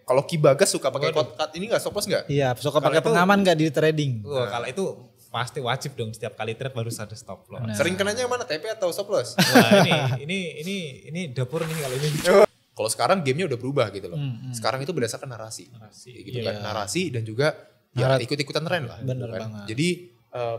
Kalau Ki Bagas suka pakai cut ini nggak, stop loss nggak? Iya, suka pakai pengaman nggak di trading? Kalau itu pasti wajib dong, setiap kali trade harus ada stop loss. Sering kenanya yang mana, TP atau stop loss? Wah, ini dapur nih kalau ini. Kalau sekarang gamenya udah berubah gitu loh. Sekarang itu berdasarkan narasi. Gitu kan. Narasi dan juga ya ikut-ikutan tren lah. Bener gitu kan. banget. Jadi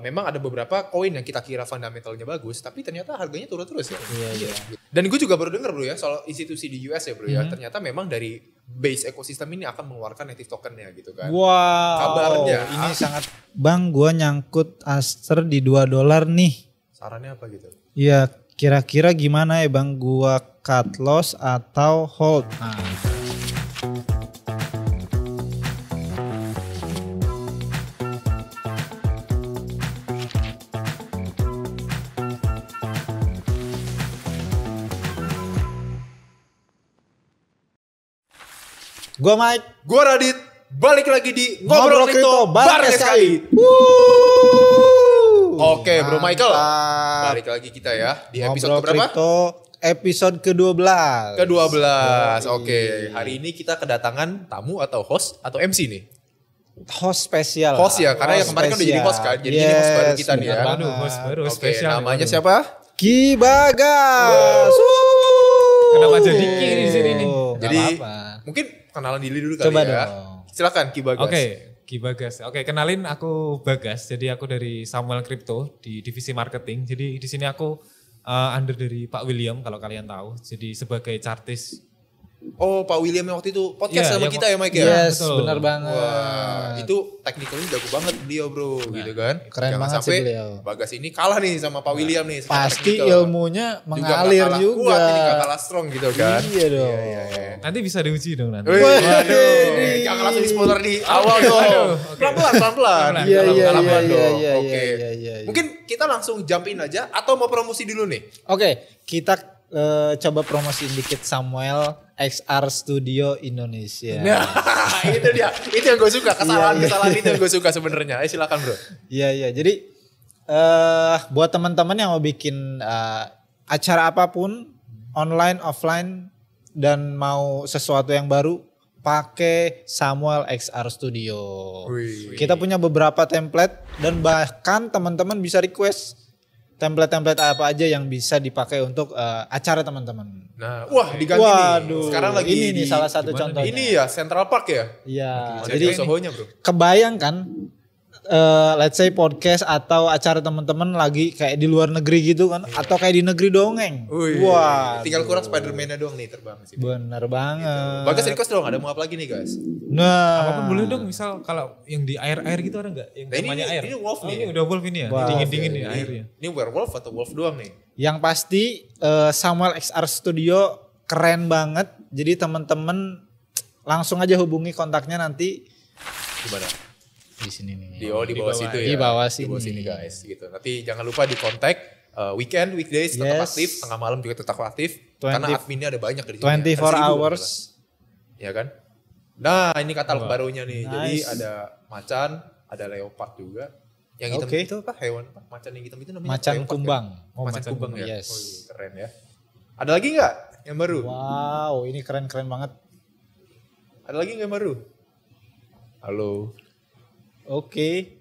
memang ada beberapa koin yang kita kira fundamentalnya bagus, tapi ternyata harganya turun terus ya. Iya. Dan gue juga baru dengar bro ya soal institusi di US ya bro ya. Ternyata memang dari base ekosistem ini akan mengeluarkan native tokennya gitu kan. Wow. Kabarnya. Ini sangat. Bang, gua nyangkut Aster di $2 nih. Sarannya apa gitu? Iya, kira-kira gimana ya Bang? Gua cut loss atau hold? Nah. Gua Mike. Gua Radit. Balik lagi di Ngobrol Kripto bareng SKI. Oke bro Michael. Balik lagi kita ya di episode keberapa? Episode ke-12. Ke-12. Oke. Hari ini kita kedatangan tamu atau host atau MC nih? Host spesial. Host ya, karena yang kemarin kan udah jadi host kan. Jadi ini host baru kita nih ya. Host baru Oke, spesial. namanya siapa? Ki Bagas. Kenapa jadi Ki di sini nih? Jadi mungkin kenalan diri dulu kali Coba ya. dong. Silakan Ki Bagas. Oke, Ki Bagas. Oke, kenalin aku Bagas. Jadi aku dari Samuel Crypto di divisi marketing. Jadi di sini aku under dari Pak William kalau kalian tahu. Jadi sebagai chartis. Oh, Pak William yang waktu itu podcast Iya, sama yang kita ya Mike ya? Yes, Betul. benar banget. Wah, itu technically jago banget beliau bro, gitu kan. Keren Jangan banget sampai sih beliau. Bagas ini kalah nih sama Pak William nih. secara Pasti technical. ilmunya Juga mengalir nggak kalah juga. Kuat, ini gak kalah strong gitu kan. Iya dong. Nanti bisa diuji dong nanti. Wih, waduh, jangan langsung di spoiler di awal dong. Pelan-pelan. Iya, iya, Pelan-pelan iya, dong. iya, Oke. iya. Mungkin kita langsung jump in aja atau mau promosi dulu nih? Oke, kita coba promosiin dikit Samuel XR Studio Indonesia. Nah, itu dia. Itu yang gue suka. Kesalahan-kesalahan itu yang gue suka sebenarnya. Ayo silakan bro. Iya. Jadi buat teman-teman yang mau bikin acara apapun, online, offline, dan mau sesuatu yang baru, pakai Samuel XR Studio. Wih. Kita punya beberapa template dan bahkan teman-teman bisa request template-template apa aja yang bisa dipakai untuk acara teman-teman. Nah, wah diganti Waduh, nih. Sekarang lagi ini nih di- salah satu contohnya. Ini ya Central Park ya. Iya. Jadi Jadi Sohonya bro. kebayangkan let's say podcast atau acara teman-teman lagi kayak di luar negeri gitu kan, atau kayak di negeri dongeng. Wih, Wah, tinggal kurang Spider-Man-nya doang nih terbang sih. bener banget. Bagas request dong, ada mau apa lagi nih guys? Nah, Apapun boleh dong, misal kalau yang di air-air gitu ada nggak? Yang Nah, ini- namanya air. ini wolf nih. Ini udah wolf ini ya? Wow. Dingin-dingin nih airnya. Ini werewolf atau wolf doang nih? yang pasti Samuel XR Studio keren banget. Jadi teman-teman langsung aja hubungi kontaknya nanti Gimana? di sini nih. Di bawah situ ya. Di bawah Di bawah sini. sini guys gitu. Nanti jangan lupa di kontak weekend, weekdays tetap Yes. aktif, tengah malam juga tetap aktif 20 karena adminnya ada banyak di sini. 24 Ada 1000 hours. malah. Ya kan? Nah, ini katalog barunya nih. Jadi Nice. ada macan, ada leopard juga. Yang hitam Oke. itu apa? Hewan apa? Macan yang hitam itu namanya Macan leopard, kumbang. kan? Oh, macan macan kumbang ya. yes. Oh, iya, keren ya. Ada lagi nggak yang baru? Wow, ini keren-keren banget. Ada lagi nggak yang baru? Halo. Oke.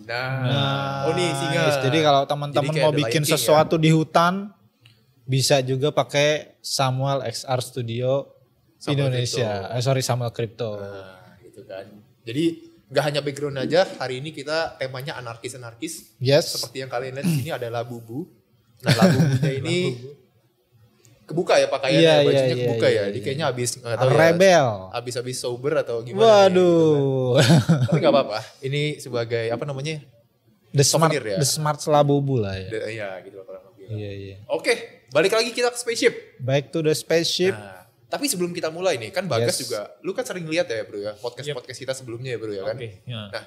Nah, oh nih singa. Nice. Jadi kalau Jadi teman-teman kayak mau ada bikin Lion King sesuatu di hutan, bisa juga pakai Samuel XR Studio Samuel Indonesia. Samuel Crypto. Nah, gitu kan. Jadi nggak hanya background aja, hari ini kita temanya anarkis-anarkis. Yes. Seperti yang kalian lihat di sini ada Labubu. Nah, Labubunya ini kebuka ya pakaiannya, Iya, bajunya iya, kebuka iya, ya. Dia iya. kayaknya habis nggak tahu ya. Rebel. Habis sober atau gimana. Waduh. Nih, gitu kan. Tapi nggak apa-apa. Ini sebagai apa namanya? The smart, Souvenir ya? the smart Labubu lah ya. Iya, gitu lah orang bilang. Iya. Oke, balik lagi kita ke spaceship. Back to the spaceship. Nah, tapi sebelum kita mulai nih, kan Bagas Yes. juga, lu kan sering lihat ya bro ya, podcast-podcast kita sebelumnya ya bro ya kan. Oke, ya. Nah,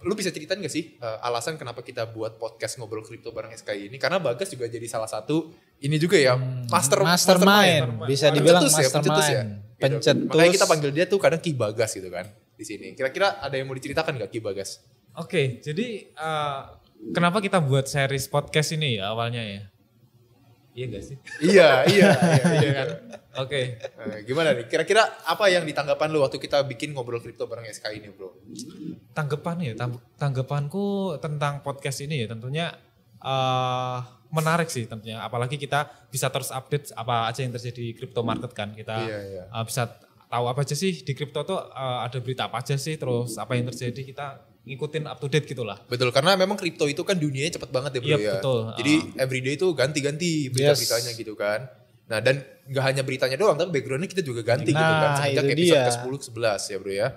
lu bisa ceritain gak sih alasan kenapa kita buat podcast ngobrol kripto bareng SKI ini? Karena Bagas juga jadi salah satu ini juga ya, Mastermind. Bisa dibilang Pencetus mastermind. Gitu. Pencetus. Makanya kita panggil dia tuh kadang Ki Bagas gitu kan di sini. Kira-kira ada yang mau diceritakan gak Ki Bagas? Oke, jadi kenapa kita buat series podcast ini ya awalnya ya? Iya gak sih? Iya Kan? Oke. Gimana nih? Kira-kira apa yang ditanggapan lu waktu kita bikin ngobrol kripto bareng SK ini, bro? Tanggapanku tentang podcast ini ya tentunya menarik sih tentunya. Apalagi kita bisa terus update apa aja yang terjadi di crypto market kan. Kita bisa tahu apa aja sih di crypto tuh ada berita apa aja sih, terus apa yang terjadi kita ngikutin up to date gitulah. Betul, karena memang kripto itu kan dunianya cepet banget ya bro ya. Betul. Jadi everyday itu ganti-ganti berita-beritanya gitu kan. Nah dan gak hanya beritanya doang, tapi backgroundnya kita juga ganti gitu kan. Semenjak episode ke-10 ke-11 ya bro ya.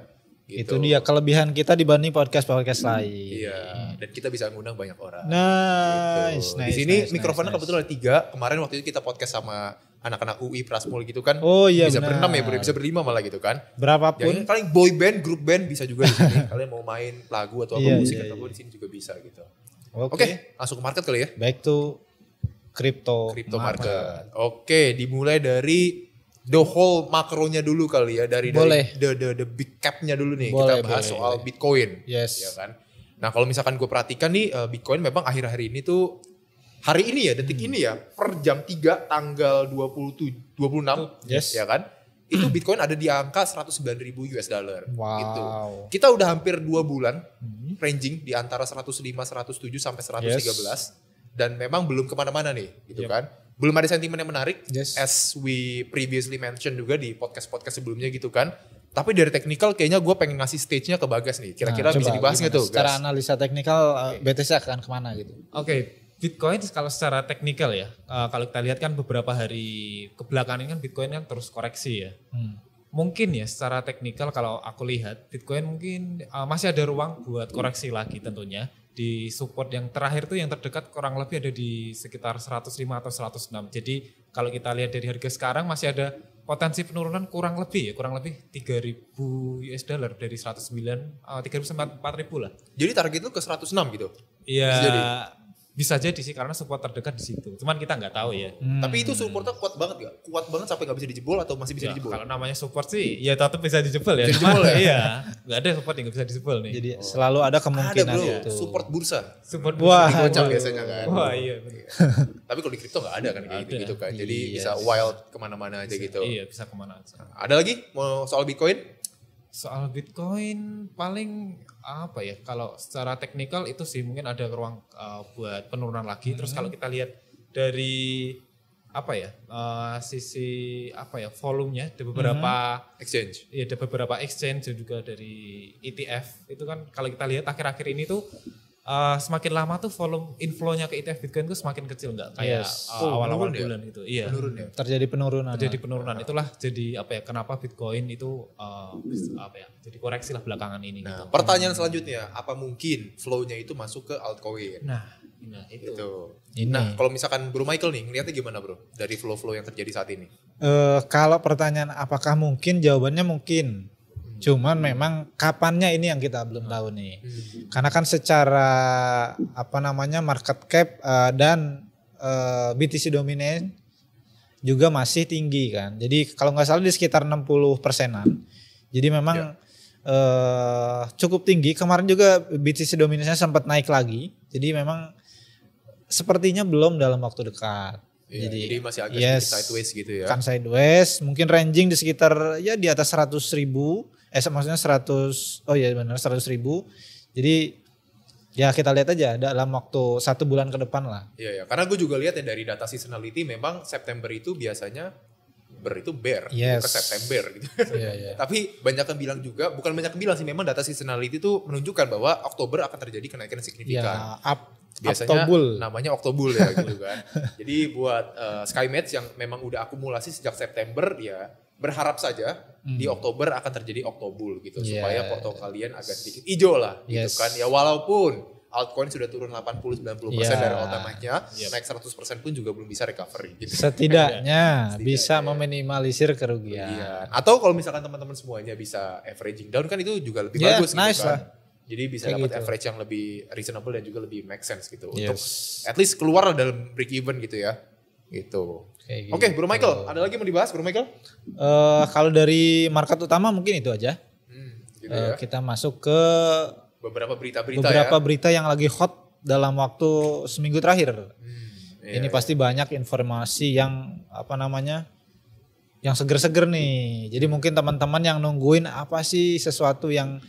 Gitu. Itu dia kelebihan kita dibanding podcast-podcast lain. Iya, dan kita bisa ngundang banyak orang. Nice, gitu. Di sini mikrofonnya kebetulan ada 3. Kemarin waktu itu kita podcast sama anak-anak UI Prasmul gitu kan. Oh iya bisa benar. berenam ya bro, bisa berlima malah gitu kan. Berapapun. Jadi kalian boy band, grup band bisa juga di sini. Kalian mau main lagu atau apa musik atau apa di sini juga bisa gitu. Oke, langsung ke market kali ya. Back to crypto market. Oke, dimulai dari the whole makronya dulu kali ya, dari the big cap-nya dulu nih. Kita bahas soal Bitcoin. Yes. Ya kan? Nah, kalau misalkan gue perhatikan nih Bitcoin memang akhir-akhir ini tuh hari ini ya, detik ini ya, per jam 3 tanggal 26 yes. ya kan? Itu Bitcoin ada di angka 109.000 US dollar wow. gitu. Kita udah hampir 2 bulan ranging di antara 105, 107 sampai 113 dan memang belum kemana-mana nih gitu kan. Belum ada sentimen yang menarik as we previously mentioned juga di podcast-podcast sebelumnya gitu kan. Tapi dari teknikal kayaknya gue pengen ngasih stage-nya ke Bagas nih. Kira-kira bisa dibahas nggak tuh? Secara analisa teknikal BTC akan kemana gitu? Oke. Bitcoin kalau secara teknikal ya, kalau kita lihat kan beberapa hari kebelakangan ini kan Bitcoin kan terus koreksi ya. Mungkin ya secara teknikal kalau aku lihat Bitcoin mungkin masih ada ruang buat koreksi lagi tentunya. Di support yang terakhir tuh yang terdekat kurang lebih ada di sekitar 105 atau 106. Jadi kalau kita lihat dari harga sekarang masih ada potensi penurunan kurang lebih 3.000 US dollar dari 109, 3.000 sampai 4.000 lah. Jadi target itu ke 106 gitu? Iya. Bisa jadi sih karena support terdekat di situ. Cuman kita nggak tahu ya. Tapi itu supportnya kuat banget gak? Kuat banget sampai nggak bisa dijebol atau masih bisa dijebol? Kalau namanya support sih ya tetap bisa dijebol ya. Iya, nggak ada support yang nggak bisa dijebol nih. Jadi selalu ada kemungkinan itu. Support bursa. Support bursa. Dikocok biasanya kan. Wah iya. Tapi kalau di kripto nggak ada kan kayak gitu kan. Jadi bisa wild kemana-mana aja gitu. Iya bisa kemana aja. Ada lagi mau soal Bitcoin? Soal Bitcoin paling apa ya, kalau secara teknikal itu sih mungkin ada ruang buat penurunan lagi. Terus kalau kita lihat dari apa ya sisi apa ya volumenya ada beberapa exchange. Iya ada beberapa exchange dan juga dari ETF itu kan kalau kita lihat akhir-akhir ini tuh semakin lama tuh volume inflow-nya ke ETF Bitcoin tuh semakin kecil nggak kayak awal-awal bulan gitu. Iya. Terjadi penurunan. Itulah jadi apa ya kenapa Bitcoin itu apa ya jadi koreksi lah belakangan ini. Nah, gitu. pertanyaan selanjutnya, apa mungkin flow-nya itu masuk ke altcoin? Nah itu. Nah, kalau misalkan Bro Michael nih ngeliatnya gimana bro dari flow-flow yang terjadi saat ini? Kalau pertanyaan apakah mungkin, jawabannya mungkin. Cuman memang kapannya ini yang kita belum tahu nih. Karena kan secara market cap dan BTC dominance juga masih tinggi kan. Jadi kalau nggak salah di sekitar 60%-an. Jadi memang cukup tinggi. Kemarin juga BTC dominance-nya sempat naik lagi. Jadi memang sepertinya belum dalam waktu dekat. Ya, jadi masih agak sideways gitu ya. Kan sideways, mungkin ranging di sekitar ya di atas 100.000. Maksudnya 100.000. Jadi ya kita lihat aja dalam waktu 1 bulan ke depan lah. Iya, karena gue juga lihat ya dari data seasonality memang September itu biasanya bear ke September gitu. Tapi banyak yang bilang juga, bukan banyak yang bilang sih, memang data seasonality itu menunjukkan bahwa Oktober akan terjadi kenaikan signifikan. Biasanya namanya Octobull ya gitu kan. Jadi buat SkyMates yang memang udah akumulasi sejak September ya berharap saja di Oktober akan terjadi Octobull gitu supaya porto kalian agak sedikit hijau lah gitu kan. Ya walaupun altcoin sudah turun 80-90% dari all time high-nya, naik 100% pun juga belum bisa recovery gitu. Setidaknya bisa meminimalisir kerugian. Atau kalau misalkan teman-teman semuanya bisa averaging down kan itu juga lebih bagus gitu kan. Jadi bisa dapat average yang lebih reasonable dan juga lebih make sense gitu untuk at least keluar dalam break even gitu ya. Gitu. Oke, Bro Michael, ada lagi mau dibahas Bro Michael? Kalau dari market utama mungkin itu aja. Gitu ya. Kita masuk ke beberapa berita yang lagi hot dalam waktu seminggu terakhir. Ini pasti banyak informasi yang yang seger-seger nih. Jadi mungkin teman-teman yang nungguin apa sih sesuatu yang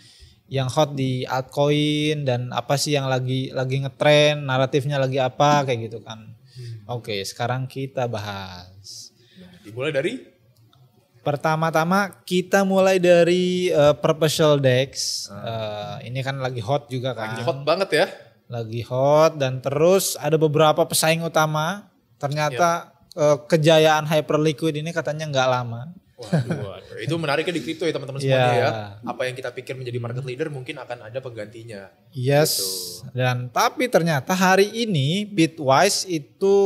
hot di altcoin dan apa sih yang lagi ngetren, naratifnya lagi apa kayak gitu kan. Oke, sekarang kita bahas. Dimulai dari? Pertama-tama kita mulai dari Perpetual DEX. Ini kan lagi hot juga kan. Lagi hot banget ya. Lagi hot dan terus ada beberapa pesaing utama. Ternyata kejayaan Hyperliquid ini katanya nggak lama. Waduh. Itu menariknya di kripto ya teman-teman semuanya ya. Apa yang kita pikir menjadi market leader mungkin akan ada penggantinya. Yes. Gitu. Dan tapi ternyata hari ini Bitwise itu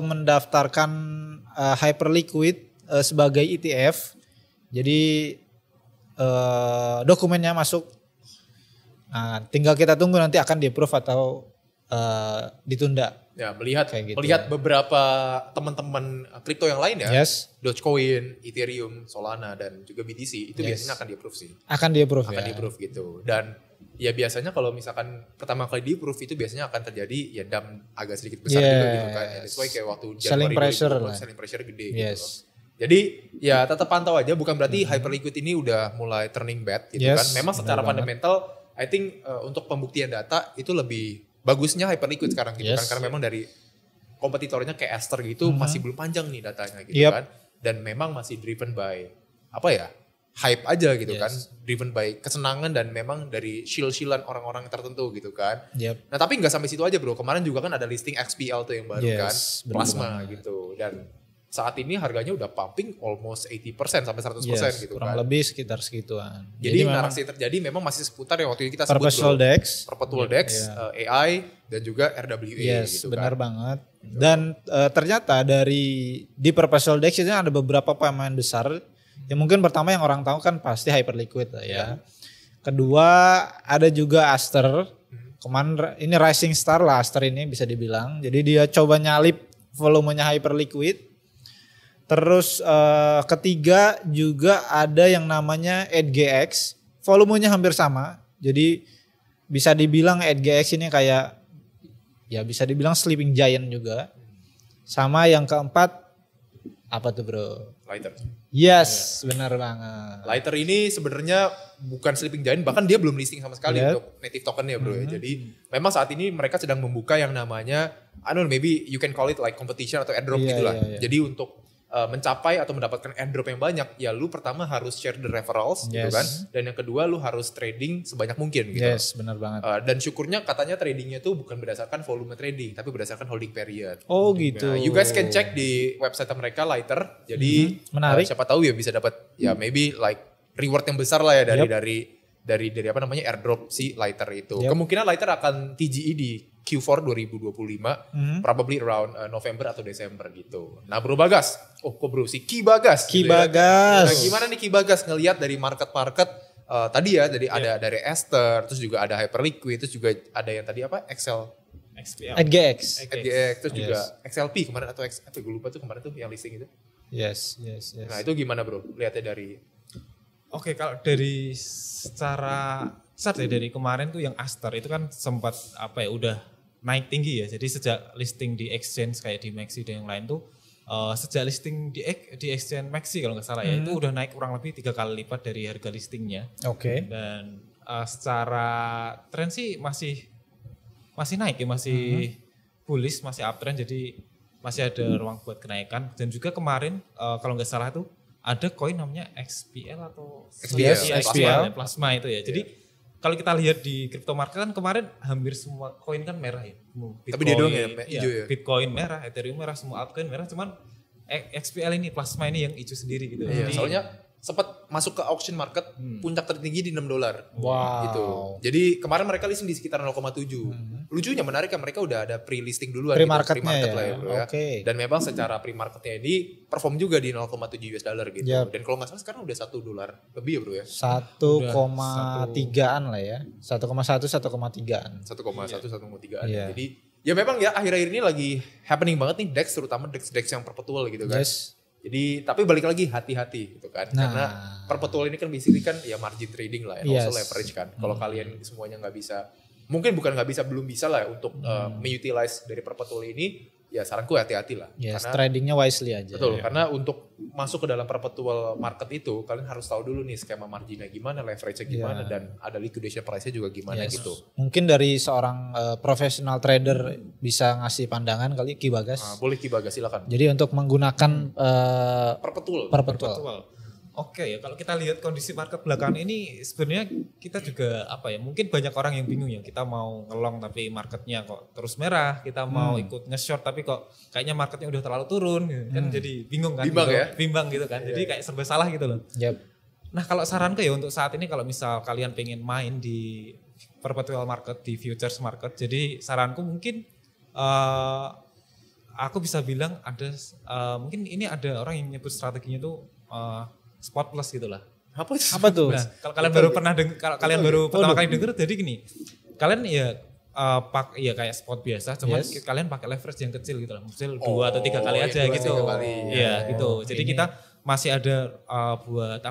mendaftarkan Hyperliquid sebagai ETF. Jadi dokumennya masuk. Nah, tinggal kita tunggu nanti akan di-approve atau ditunda. Ya, melihat gitu. Beberapa teman-teman kripto yang lain ya. Yes. Dogecoin, Ethereum, Solana dan juga BTC itu biasanya akan di-approve sih. Akan di-approve Akan di-approve gitu. Dan ya biasanya kalau misalkan pertama kali di-approve itu biasanya akan terjadi ya dump agak sedikit besar juga gitu kan. That's why kayak waktu Januari selling pressure gede gitu. Jadi ya tetap pantau aja, bukan berarti Hyperliquid ini udah mulai turning bad gitu kan. Memang secara fundamental I think untuk pembuktian data itu lebih bagusnya Hyperliquid sekarang gitu kan, karena memang dari kompetitornya kayak Aster gitu masih belum panjang nih datanya gitu kan, dan memang masih driven by hype aja gitu kan, driven by kesenangan dan memang dari shield-shieldan orang-orang tertentu gitu kan. Nah tapi nggak sampai situ aja bro, kemarin juga kan ada listing XPL tuh yang baru kan, Plasma gitu, dan saat ini harganya udah pumping almost 80% sampai 100% gitu kurang kan. lebih sekitar segituan. Jadi narasi terjadi memang masih seputar yang waktu itu kita sebut Perpetual DEX, AI dan juga RWA gitu benar banget. Dan ternyata di Perpetual DEX itu ada beberapa pemain besar. Yang mungkin pertama yang orang tahu kan pasti Hyperliquid ya. Kedua ada juga Aster. Kemarin ini rising star lah Aster ini bisa dibilang. Jadi dia coba nyalip volumenya Hyperliquid. Terus ketiga juga ada yang namanya EDGX, volumenya hampir sama. Jadi bisa dibilang EDGX ini kayak ya bisa dibilang sleeping giant juga. Sama yang keempat apa tuh bro? Lighter. Yes, benar banget. Lighter ini sebenarnya bukan sleeping giant, bahkan dia belum listing sama sekali untuk native tokennya bro ya. Jadi memang saat ini mereka sedang membuka yang namanya, I don't know, maybe you can call it like competition atau airdrop gitulah. Jadi untuk mencapai atau mendapatkan airdrop yang banyak, ya lu pertama harus share the referrals gitu kan, dan yang kedua lu harus trading sebanyak mungkin gitu. Yes, benar banget. Dan syukurnya katanya tradingnya tuh bukan berdasarkan volume trading, tapi berdasarkan holding period. Oh gitu. Nah, you guys can check di website mereka Lighter. Jadi menarik. Siapa tahu ya bisa dapat ya maybe like reward yang besar lah ya dari apa namanya airdrop si Lighter itu. Kemungkinan Lighter akan TGE di Q4 2025, probably around November atau Desember gitu. Nah bro Bagas, Ki Bagas. Nah gimana nih Ki Bagas ngelihat dari market tadi ya, ada dari Aster, terus juga ada Hyperliquid, terus juga ada yang tadi apa EDGX, terus juga XLP kemarin atau gue lupa tuh kemarin tuh yang listing itu. Yes. Nah itu gimana bro, lihatnya dari? Oke, kalau dari secara start ya dari kemarin tuh yang Aster itu kan sempat udah naik tinggi ya. Jadi sejak listing di exchange kayak di Maxi dan yang lain tuh sejak listing di exchange Maxi kalau nggak salah ya itu udah naik kurang lebih 3 kali lipat dari harga listingnya. Oke. Dan secara tren sih masih naik ya, masih bullish, masih uptrend, jadi masih ada ruang buat kenaikan. Dan juga kemarin kalau nggak salah tuh ada koin namanya XPL atau XPL Plasma itu ya. Jadi kalau kita lihat di crypto market kan kemarin hampir semua koin kan merah ya. Bitcoin, tapi dia doang ya hijau ya. Bitcoin merah, Ethereum merah, semua altcoin merah, cuman XPL ini Plasma ini yang hijau sendiri gitu. Jadi, soalnya sempat masuk ke auction market puncak tertinggi di $6 gitu. Jadi kemarin mereka listing di sekitar 0,7. Lucunya menarik kan mereka udah ada pre-listing duluan pre-market lah ya bro ya. Dan memang secara pre-marketnya ini perform juga di 0,7 US dollar gitu. Dan kalau nggak salah sekarang udah $1 lebih ya bro ya. 1,3an lah ya. 1,1 1,3an. 1,3an. Jadi ya memang ya akhir-akhir ini lagi happening banget nih DEX, terutama DEX yang perpetual gitu kan. Jadi tapi balik lagi hati-hati gitu kan, karena perpetual ini kan basically kan ya margin trading lah, also leverage kan. Kalau kalian semuanya nggak bisa, mungkin bukan nggak bisa, belum bisa lah untuk mengutilize dari perpetual ini, ya saranku hati-hati lah. Yes, karena tradingnya wisely aja. betul, karena untuk masuk ke dalam perpetual market itu kalian harus tahu dulu nih skema marginnya gimana, leverage-nya gimana, dan ada liquidation price-nya juga gimana gitu. Mungkin dari seorang profesional trader bisa ngasih pandangan kali Ki Bagas. Boleh Ki Bagas, silakan. Jadi untuk menggunakan perpetual. Oke ya, kalau kita lihat kondisi market belakangan ini sebenarnya kita juga mungkin banyak orang yang bingung ya, kita mau ngelong tapi marketnya kok terus merah, kita mau ikut nge-short tapi kok kayaknya marketnya udah terlalu turun gitu. Kan jadi bingung kan. Bimbang gitu kan. Jadi kayak serba salah gitu loh. Nah, kalau saranku ya untuk saat ini kalau misal kalian pengen main di perpetual market, di futures market, jadi saranku mungkin aku bisa bilang ada mungkin ini ada orang yang nyebut strateginya tuh spot plus gitulah. Apa tuh? Nah, kalau kalian baru pernah kalau kalian baru pertama kali denger, jadi gini, kalian ya kayak spot biasa, cuman kalian pakai leverage yang kecil gitu lah, mungkin 2 atau 3 kali aja gitu. Iya gitu. Jadi kita masih ada buat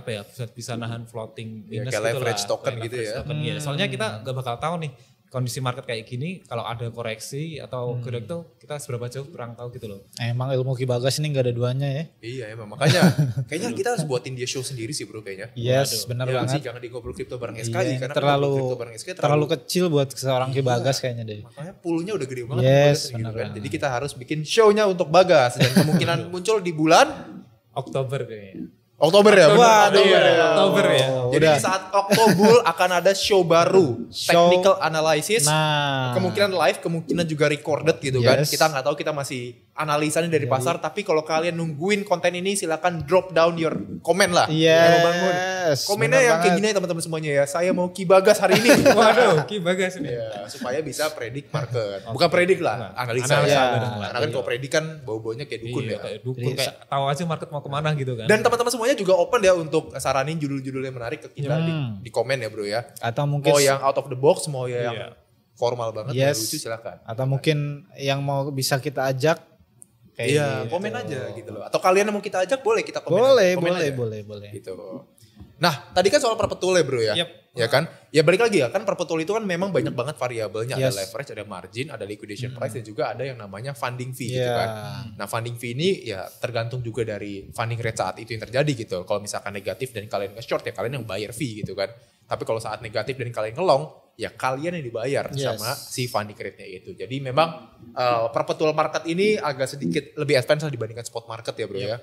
bisa nahan floating minus kayak leverage token gitu ya. Soalnya kita nggak bakal tahu nih kondisi market kayak gini, kalau ada koreksi atau gerak tuh kita seberapa jauh kurang tahu gitu loh. Emang ilmu Ki Bagas ini gak ada duanya ya. Iya emang, makanya kayaknya kita harus buatin dia show sendiri sih bro kayaknya. Yes, benar banget. Sih, jangan di Ngobrol Crypto bareng SKI karena terlalu kecil buat seorang Ki Bagas kayaknya deh. Makanya poolnya udah gede banget. Yes, benar gitu kan. Jadi kita harus bikin show-nya untuk Bagas dan kemungkinan muncul di bulan Oktober kayaknya. Oktober ya? Oktober ya. Jadi di saat Oktober akan ada show baru, technical analysis, kemungkinan live, kemungkinan juga recorded gitu kan. Kita nggak tahu, kita masih analisanya dari pasar, tapi kalau kalian nungguin konten ini silakan drop down your comment lah. Komennya yang kayak gini ya teman-teman semuanya ya. Saya mau Ki Bagas hari ini. Waduh, Ki Bagas ini. Supaya bisa predik market. Bukan predik lah, analisa. Karena kan kalau predik kan bau-baunya kayak dukun ya. Kayak dukun, kayak tahu aja market mau kemana gitu kan. Dan teman-teman semuanya juga open ya untuk saranin judul-judul yang menarik ke kita di komen ya bro ya. Atau mungkin mau yang out of the box, mau yang formal banget, yang lucu silakan. Atau mungkin yang mau bisa kita ajak. Komen aja gitu loh. Atau kalian yang mau kita ajak boleh kita komen. Boleh. Gitu. Nah, tadi kan soal perpetual ya bro ya. Ya kan? Ya balik lagi ya, kan perpetual itu kan memang banyak banget variabelnya. Ada leverage, ada margin, ada liquidation price, dan juga ada yang namanya funding fee gitu kan. Nah funding fee ini ya tergantung juga dari funding rate saat itu yang terjadi gitu. Kalau misalkan negatif dan kalian nge-short ya kalian yang bayar fee gitu kan. Tapi kalau saat negatif dan kalian ngelong, ya kalian yang dibayar sama si funding rate-nya itu. Jadi memang perpetual market ini agak sedikit lebih advance dibandingkan spot market ya bro ya.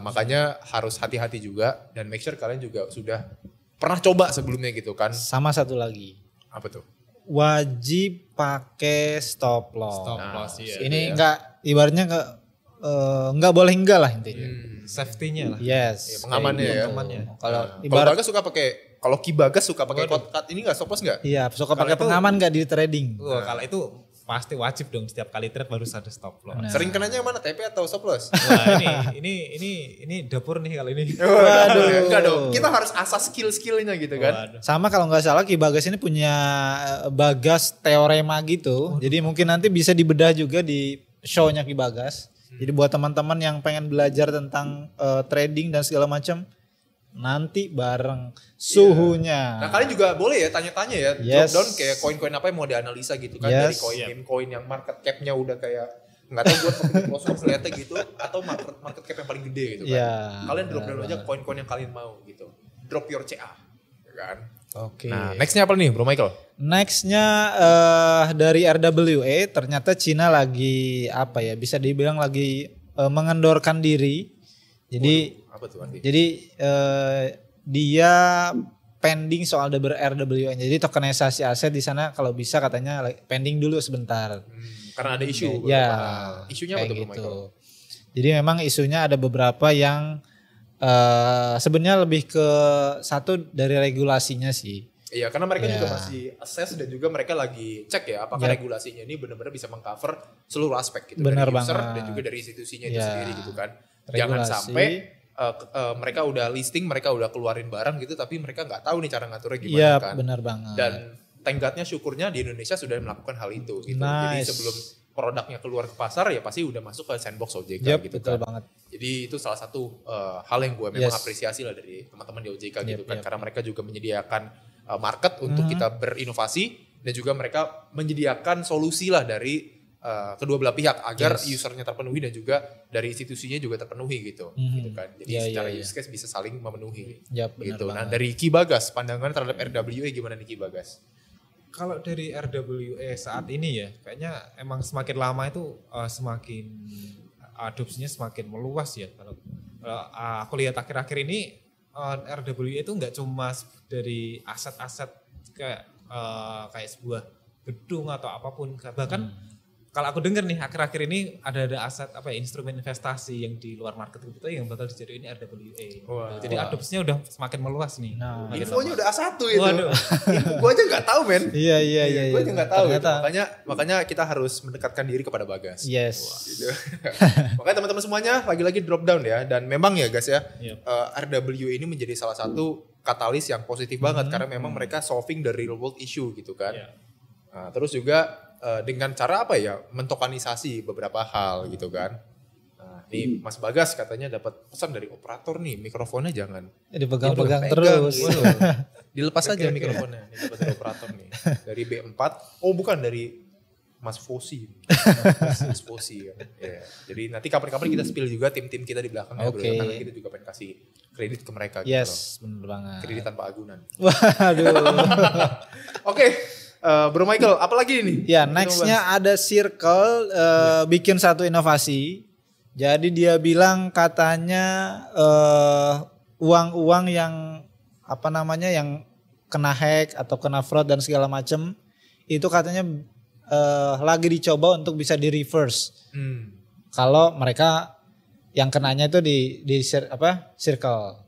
Makanya harus hati-hati juga dan make sure kalian juga sudah pernah coba sebelumnya gitu kan. Sama satu lagi. Apa tuh? Wajib pakai stop loss. Ini enggak, ibaratnya enggak boleh enggak lah intinya. Safety-nya lah. Yes. Pengamannya ya. Kalau Bagas suka pakai, kalau Ki Bagas suka pakai cut ini enggak stop loss enggak? Iya, suka pakai pengaman enggak di trading. Kalau itu pasti wajib dong, setiap kali trade harus ada stop loss. Sering kenanya yang mana, TP atau stop loss? Wah, ini dapur nih kali ini. Waduh, enggak dong. Kita harus asah skill-skillnya gitu kan. Sama kalau nggak salah Ki Bagas ini punya Bagas teorema gitu. Jadi mungkin nanti bisa dibedah juga di show-nya Ki Bagas. Jadi buat teman-teman yang pengen belajar tentang trading dan segala macam, nanti bareng suhunya. Nah kalian juga boleh ya tanya-tanya ya, drop down kayak koin-koin apa yang mau dianalisa gitu kan, dari koin yang market cap-nya udah kayak nggak tahu buat close lihatnya gitu, atau market cap yang paling gede gitu kan. Kalian drop down aja koin-koin yang kalian mau gitu, drop your CA kan. Oke. Nah nextnya apa nih bro Michael? Nextnya dari RWA, ternyata Cina lagi bisa dibilang lagi mengendorkan diri. Jadi dia pending soal RWA. Jadi tokenisasi aset di sana kalau bisa katanya pending dulu sebentar. Karena ada isu. Isunya apa tuh gitu. Jadi memang isunya ada beberapa yang sebenarnya lebih ke satu dari regulasinya sih. Iya, karena mereka juga masih assess dan juga mereka lagi cek ya apakah regulasinya ini benar-benar bisa mengcover seluruh aspek gitu, dari user dan juga dari institusinya itu sendiri gitu kan. Jangan sampai mereka udah listing, mereka udah keluarin barang gitu, tapi mereka nggak tahu nih cara ngaturnya gimana kan. Benar banget. Dan thank God-nya syukurnya di Indonesia sudah melakukan hal itu gitu. Jadi sebelum produknya keluar ke pasar ya pasti udah masuk ke sandbox OJK gitu betul kan. Banget. Jadi itu salah satu hal yang gue memang apresiasi lah dari teman-teman di OJK gitu kan. Karena mereka juga menyediakan market untuk kita berinovasi dan juga mereka menyediakan solusi lah dari kedua belah pihak agar usernya terpenuhi dan juga dari institusinya juga terpenuhi gitu, gitu kan. Jadi secara use case bisa saling memenuhi. Gitu. Nah dari Ki Bagas, pandangan terhadap RWA gimana nih Ki Bagas? Kalau dari RWA saat ini ya, kayaknya emang semakin lama itu semakin adopsinya semakin meluas ya. Kalau aku lihat akhir-akhir ini RWA itu nggak cuma dari aset-aset kayak sebuah gedung atau apapun, bahkan kalau aku dengar nih akhir-akhir ini ada aset instrumen investasi yang di luar market itu yang bakal dijadiin RWA. Jadi adopsinya udah semakin meluas nih. Nah, infonya udah A1 itu. Gue aja nggak tahu men. Iya. Gue aja nggak tahu. Gitu. Makanya kita harus mendekatkan diri kepada Bagas. Yes. Gitu. Makanya teman-teman semuanya lagi-lagi drop down ya. Dan memang ya guys ya, RWA ini menjadi salah satu katalis yang positif banget karena memang mereka solving the real world issue gitu kan. Nah, terus juga dengan cara mentokenisasi beberapa hal gitu kan. Nah, nih Mas Bagas katanya dapat pesan dari operator nih, mikrofonnya jangan dipegang-pegang terus. Gitu. Dilepas aja mikrofonnya. Ini dapat dari operator nih. Dari B4, bukan dari Mas Fosi. Mas Fosi ya. Jadi nanti kapan-kapan kita spill juga tim-tim kita di belakang ya bro. Karena kita juga pengen kasih kredit ke mereka gitu. Yes, benar banget. Kredit tanpa agunan. Waduh. Oke. Bro Michael, apalagi ini? Ya, nextnya ada Circle bikin satu inovasi. Jadi dia bilang katanya uang-uang yang yang kena hack atau kena fraud dan segala macam itu katanya lagi dicoba untuk bisa di reverse. Kalau mereka yang kenanya itu di Circle.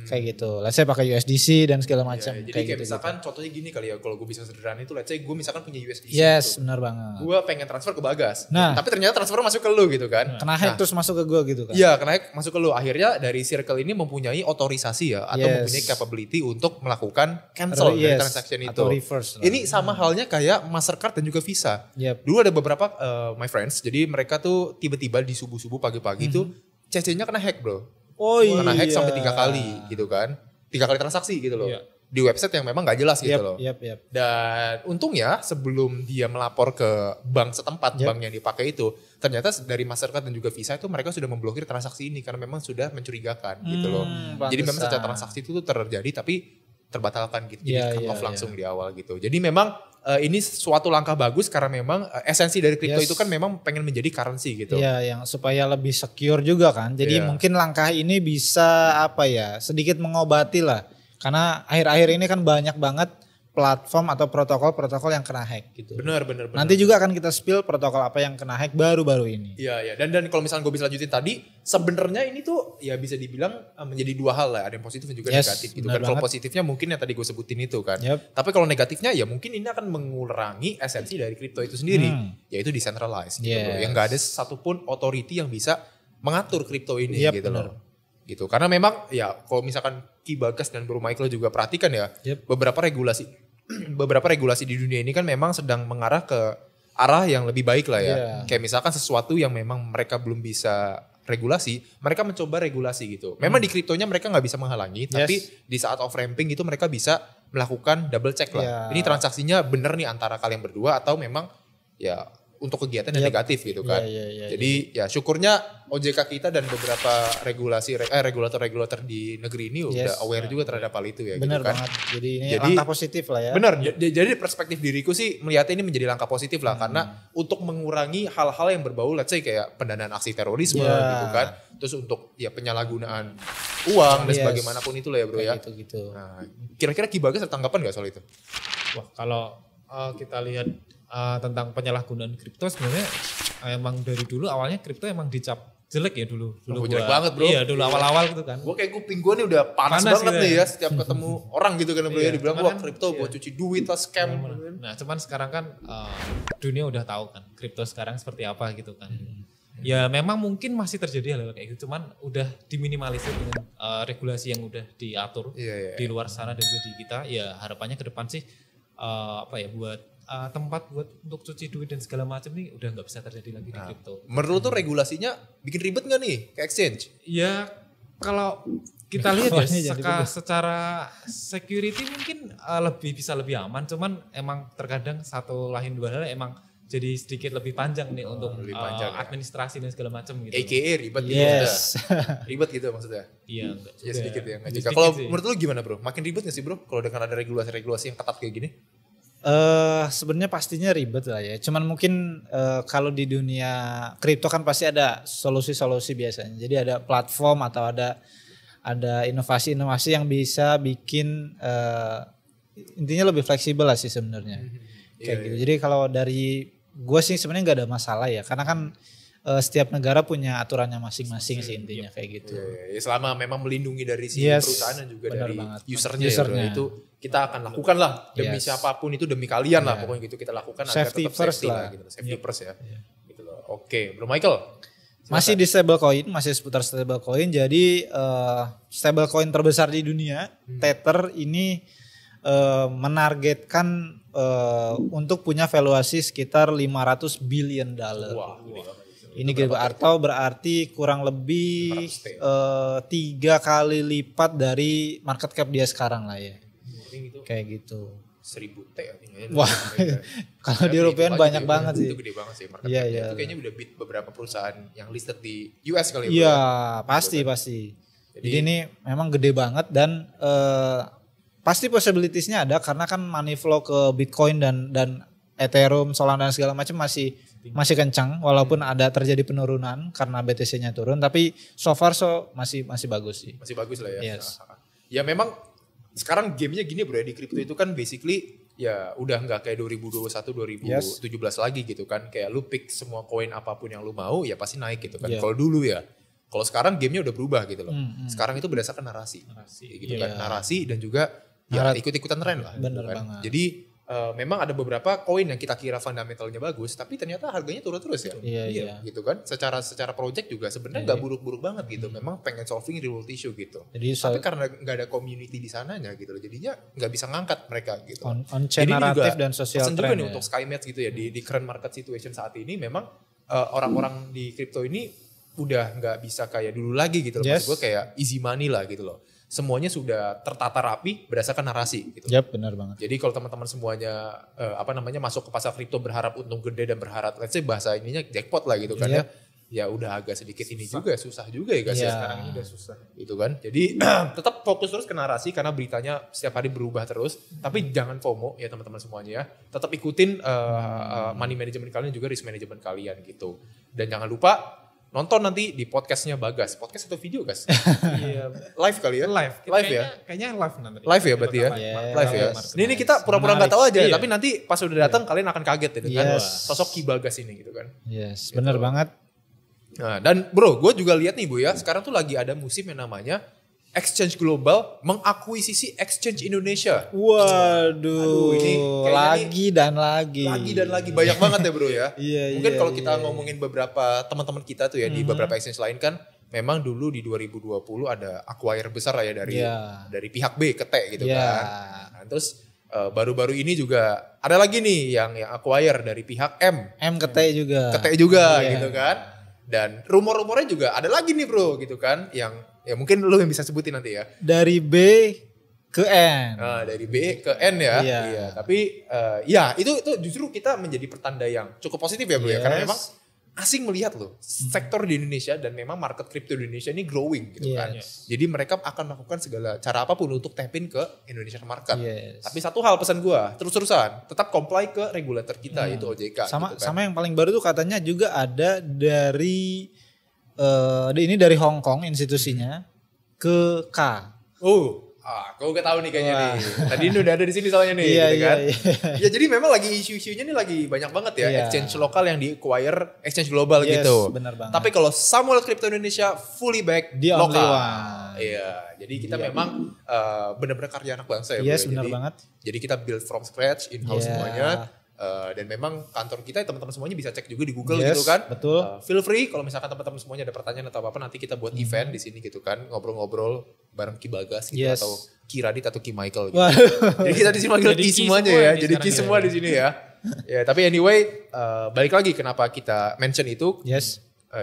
Kayak gitu. Let's say pakai USDC dan segala macam. Jadi kayak misalkan contohnya gini kali ya, kalau gue bisa sederhana itu let's say gue misalkan punya USDC. Yes, benar banget. Gue pengen transfer ke Bagas. Tapi ternyata transfer masuk ke lu gitu kan. Kena hack terus masuk ke gue gitu kan. Iya, kena hack masuk ke lu. Akhirnya dari Circle ini mempunyai otorisasi ya atau mempunyai capability untuk melakukan cancel dari transaction itu. Reverse, ini sama halnya kayak Mastercard dan juga Visa. Dulu ada beberapa my friends, jadi mereka tuh tiba-tiba di subuh-subuh pagi-pagi tuh CC-nya kena hack bro. Kena hack sampai 3 kali gitu kan. 3 kali transaksi gitu loh. Di website yang memang gak jelas gitu loh. Dan untungnya sebelum dia melapor ke bank setempat, bank yang dipakai itu, ternyata dari Mastercard dan juga Visa itu mereka sudah memblokir transaksi ini karena memang sudah mencurigakan gitu loh. Jadi memang secara transaksi itu tuh terjadi tapi terbatalkan gitu. Jadi cut off langsung di awal gitu. Jadi memang ini suatu langkah bagus karena memang esensi dari kripto itu kan memang pengen menjadi currency gitu. Iya, yang supaya lebih secure juga kan. Jadi mungkin langkah ini bisa sedikit mengobati lah. Karena akhir-akhir ini kan banyak banget platform atau protokol-protokol yang kena hack gitu. Benar. Nanti juga akan kita spill protokol apa yang kena hack baru-baru ini. Iya. Dan kalau misalnya gue bisa lanjutin tadi, sebenarnya ini tuh ya bisa dibilang menjadi dua hal lah. Ada yang positif dan juga negatif gitu kan. Kalau positifnya mungkin yang tadi gue sebutin itu kan. Tapi kalau negatifnya ya mungkin ini akan mengurangi esensi dari kripto itu sendiri. Yaitu decentralized gitu loh. Yang gak ada satupun authority yang bisa mengatur kripto ini gitu loh. Gitu. Karena memang ya kalau misalkan Ki Bagas dan Bro Michael juga perhatikan ya. Beberapa regulasi di dunia ini kan memang sedang mengarah ke arah yang lebih baik lah ya. Kayak misalkan sesuatu yang memang mereka belum bisa regulasi, mereka mencoba regulasi gitu. Memang di kriptonya mereka nggak bisa menghalangi, tapi di saat off ramping itu mereka bisa melakukan double check lah. Ini transaksinya bener nih antara kalian berdua atau memang ya untuk kegiatan yang negatif gitu kan. Jadi ya syukurnya OJK kita dan beberapa regulator di negeri ini udah aware juga terhadap hal itu ya. Benar gitu kan. banget. Jadi ini langkah positif lah ya. Benar. Jadi perspektif diriku sih melihatnya ini menjadi langkah positif lah karena untuk mengurangi hal-hal yang berbau let's say kayak pendanaan aksi terorisme gitu kan. Terus untuk ya penyalahgunaan uang dan sebagaimanapun itu lah ya bro ya. Gitu. Nah, kira-kira Ki Bagas ada tanggapan gak soal itu? Wah kalau kita lihat tentang penyalahgunaan kripto sebenarnya emang dari dulu awalnya kripto emang dicap jelek ya dulu jelek banget bro. Iya dulu awal-awal gitu kan. Gue kayak kuping gue nih udah panas banget nih ya setiap ketemu orang gitu kan bro ya dibilang wah kripto buat cuci duit lah scam. Nah cuman sekarang kan dunia udah tahu kan kripto sekarang seperti apa gitu kan. Ya memang mungkin masih terjadi hal-hal kayak gitu cuman udah diminimalisir dengan regulasi yang udah diatur di luar sana dan juga di kita. Ya harapannya ke depan sih buat tempat buat untuk cuci duit dan segala macam nih udah nggak bisa terjadi lagi di kripto. Menurut tuh regulasinya bikin ribet nggak nih ke exchange? Ya kalau kita lihat ya secara security mungkin bisa lebih aman, cuman emang terkadang satu lain dua hal emang jadi sedikit lebih panjang nih untuk administrasi dan segala macam gitu. AKA ribet gitu maksudnya. Ribet gitu maksudnya. Iya, ya sedikit ya. Kalau menurut lu gimana bro? Makin ribet gak sih bro kalau dengan ada regulasi-regulasi yang ketat kayak gini? Sebenarnya pastinya ribet lah ya. Cuman mungkin kalau di dunia kripto kan pasti ada solusi-solusi biasanya. Jadi ada platform atau ada inovasi-inovasi yang bisa bikin intinya lebih fleksibel lah sih sebenarnya. Kayak gitu. Jadi kalau dari gue sih sebenarnya nggak ada masalah ya. Karena kan setiap negara punya aturannya masing-masing sih intinya kayak gitu. Ya, selama memang melindungi dari si perusahaan dan juga dari usernya. Ya, itu kita akan lakukan lah demi siapapun itu demi kalian lah pokoknya gitu kita lakukan safety agar tetap first safety lah gitu. Safety first ya. Gitu loh. Oke, Bro Michael. Masih di stablecoin, masih seputar stablecoin. Jadi stablecoin terbesar di dunia, Tether ini menargetkan untuk punya valuasi sekitar $500 billion. Wah, ini atau berarti kurang lebih 3 kali lipat dari market cap dia sekarang lah ya. Kayak gitu. 1000 T artinya. Wah, kalau di rupiah banyak banget sih. Itu gede banget sih market cap. Itu kayaknya udah beat beberapa perusahaan yang listed di US kali ya. Iya, pasti. Jadi ini memang gede banget dan pasti possibilities-nya ada karena kan money flow ke Bitcoin dan Ethereum, Solana dan segala macam masih kencang walaupun ada terjadi penurunan karena BTC-nya turun tapi so far masih bagus sih. Masih bagus lah ya. Yes. Ya memang sekarang gamenya gini bro ya di crypto itu kan basically ya udah nggak kayak 2021 2017 lagi gitu kan kayak lu pick semua koin apapun yang lu mau ya pasti naik gitu kan. Kalau dulu ya. Kalau sekarang gamenya udah berubah gitu loh. Sekarang itu berdasarkan narasi gitu kan. Narasi dan juga ya ikut-ikutan tren lah. Bener gitu kan. banget. Jadi memang ada beberapa koin yang kita kira fundamentalnya bagus, tapi ternyata harganya turun terus ya. Iya. Gitu kan. Secara project juga sebenarnya nggak buruk-buruk banget gitu. Memang pengen solving real world issue gitu. Jadi, tapi karena nggak ada community di sananya gitu loh, jadinya nggak bisa ngangkat mereka gitu. On-chain naratif dan social trend. Juga nih untuk SkyMatch gitu ya di current market situation saat ini memang orang-orang di crypto ini udah nggak bisa kayak dulu lagi gitu loh. Maksud gue kayak easy money lah gitu loh. Semuanya sudah tertata rapi berdasarkan narasi gitu. Yap, benar banget. Jadi kalau teman-teman semuanya masuk ke pasar kripto berharap untung gede dan berharap let's say bahasa ininya jackpot lah gitu kan ya. Ya udah agak sedikit ini juga susah juga ya guys ya sekarang ini udah susah gitu kan. Jadi tetap fokus terus ke narasi karena beritanya setiap hari berubah terus. Tapi jangan FOMO ya teman-teman semuanya ya. Tetap ikutin money management kalian juga risk management kalian gitu. Dan jangan lupa nonton nanti di podcastnya Bagas. Podcast atau video guys? Iya. Live kali ya? Live ya? Kayaknya live nanti. Live ya berarti ya? Live ya? Ini kita pura-pura gak tahu aja. Tapi nanti pas udah datang kalian akan kaget ya dengan sosok Ki Bagas ini gitu kan. Yes, benar banget. Nah, dan bro, gue juga lihat nih Bu ya, sekarang tuh lagi ada musim yang namanya Exchange Global mengakuisisi Exchange Indonesia. Waduh, ini lagi dan lagi banyak banget ya bro ya. Mungkin kalau kita iya. ngomongin beberapa teman-teman kita tuh ya di beberapa exchange lain kan, memang dulu di 2020 ada acquire besar lah ya dari pihak B ke T gitu kan. Nah, terus baru-baru ini juga ada lagi nih yang acquire dari pihak M ke T juga gitu kan. Dan rumor-rumornya juga ada lagi nih bro gitu kan yang ya mungkin lu yang bisa sebutin nanti ya. Dari B ke N. Dari B ke N ya. Iya. Tapi ya itu justru kita menjadi pertanda yang cukup positif ya bro ya. Karena memang asing melihat loh sektor di Indonesia dan memang market crypto di Indonesia ini growing gitu kan. Jadi mereka akan melakukan segala cara apapun untuk tap in ke Indonesian market. Tapi satu hal pesan gue terus-terusan tetap comply ke regulator kita yaitu OJK. Sama gitu kan. sama yang paling baru tuh katanya juga ada dari ini dari Hong Kong institusinya ke K. Kau gak tahu nih kayaknya nih. Tadi ini udah ada di sini soalnya nih, gitu kan. Ya jadi memang lagi isu-isunya nih lagi banyak banget ya. Exchange lokal yang di-acquire exchange global gitu. Benar banget. Tapi kalau Samuel Crypto Indonesia fully back di lokal. Iya, jadi kita memang benar-benar karya anak bangsa ya. Benar banget. Jadi kita build from scratch, in-house semuanya. Dan memang kantor kita teman-teman semuanya bisa cek juga di Google gitu kan. Betul. Feel free kalau misalkan teman-teman semuanya ada pertanyaan atau apa nanti kita buat event di sini gitu kan, ngobrol-ngobrol bareng Ki Bagas gitu atau Ki Radit atau Ki Michael gitu. Jadi kita di sini manggil Ki semuanya ya. Jadi Ki semua di sini ya. Ya, tapi anyway balik lagi kenapa kita mention itu.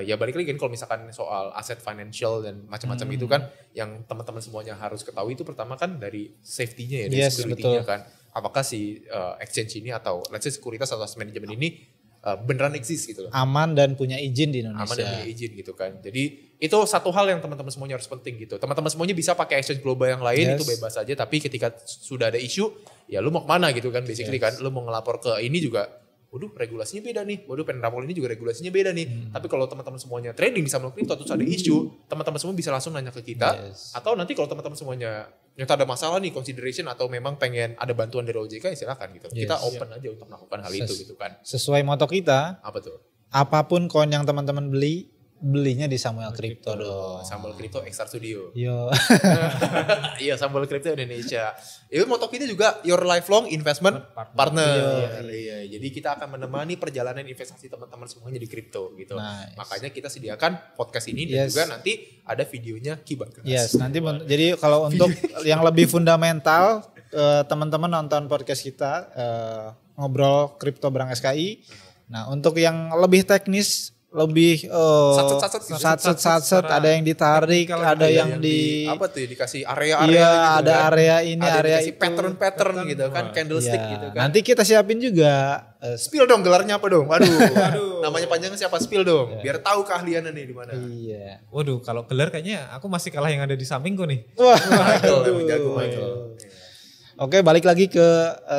Ya balik lagi kan kalau misalkan soal aset financial dan macam-macam itu kan yang teman-teman semuanya harus ketahui itu pertama kan dari safety-nya ya, dari security-nya kan. Apakah si exchange ini atau let's say sekuritas atau aset manajemen ini beneran eksis gitu loh. Aman dan punya izin di Indonesia. Aman dan punya izin gitu kan. Jadi itu satu hal yang teman-teman semuanya harus penting gitu. Teman-teman semuanya bisa pakai exchange global yang lain, itu bebas aja. Tapi ketika sudah ada isu, ya lu mau kemana gitu kan basically kan. Lu mau ngelapor ke ini juga, waduh regulasinya beda nih. Waduh penrapol ini juga regulasinya beda nih. Tapi kalau teman-teman semuanya trading bisa melalui kripto terus ada isu, teman-teman semua bisa langsung nanya ke kita. Atau nanti kalau teman-teman semuanya nyata ada masalah nih, consideration atau memang pengen ada bantuan dari OJK, ya silakan gitu. Kita open aja untuk melakukan hal itu gitu kan. Sesuai moto kita. Apa tuh? Apapun koin yang teman-teman belinya di Samuel Crypto dong. Samuel Crypto XR Studio. Yo. Iya, Samuel Crypto Indonesia. Itu moto kita juga your lifelong investment partner. Iya. Jadi kita akan menemani perjalanan investasi teman-teman semuanya di kripto gitu. Nice. Makanya kita sediakan podcast ini dan juga nanti ada videonya Kibagas. Yes, nanti jadi kalau untuk yang lebih fundamental teman-teman nonton podcast kita ngobrol kripto bareng SKI. Nah, untuk yang lebih teknis lebih satset ada yang ditarik, ada yang di apa tuh dikasih area-area gitu ada kan. Area ini, ada area itu pattern gitu kan, candlestick gitu kan. Nanti kita siapin juga spill dong gelarnya apa dong? Waduh. Namanya panjangnya siapa, spill dong. Biar tahu keahliannya nih di mana. Iya. Waduh, kalau gelar kayaknya aku masih kalah yang ada di sampingku nih. Wah, Michael. Oke, balik lagi ke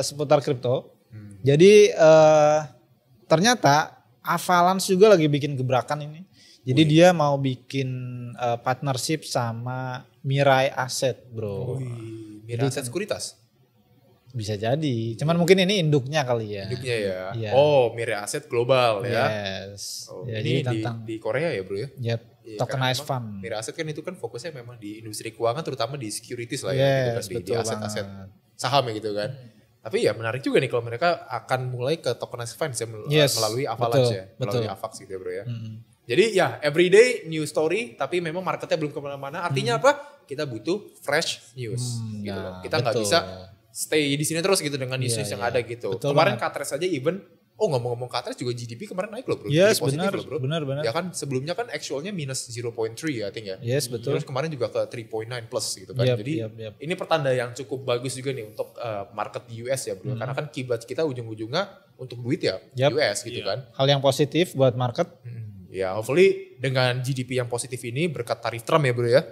seputar kripto. Jadi ternyata Avalanche juga lagi bikin gebrakan ini. Jadi dia mau bikin partnership sama Mirai Asset, bro. Mirai Asset Sekuritas? Bisa jadi. Cuman mungkin ini induknya kali ya. Induknya ya. Yeah. Oh, Mirai Asset global ya. Yes. Oh, ini di Korea ya bro ya? Yep. Ya, tokenized fund. Mirai Asset kan itu kan fokusnya memang di industri keuangan terutama di securities lah ya. Yes, gitu kan, di aset-aset saham ya gitu kan. Tapi ya menarik juga nih kalau mereka akan mulai ke tokenized funds ya melalui Avalanche ya. Melalui Avax gitu ya bro ya. Jadi ya everyday new story tapi memang marketnya belum kemana-mana. Artinya apa? Kita butuh fresh news gitu loh. Kita nggak bisa stay di sini terus gitu dengan news yang ada gitu. Kemarin Katres aja even, ngomong-ngomong Katres juga GDP kemarin naik loh bro. Yes benar, benar. Ya kan sebelumnya kan actualnya minus 0.3 ya I think ya. Yes betul. Terus kemarin juga ke 3.9 plus gitu kan. Jadi ini pertanda yang cukup bagus juga nih untuk market di US ya bro. Karena kan kiblat kita ujung-ujungnya untuk duit ya US gitu kan. Hal yang positif buat market. Ya hopefully dengan GDP yang positif ini berkat tarif Trump ya bro ya.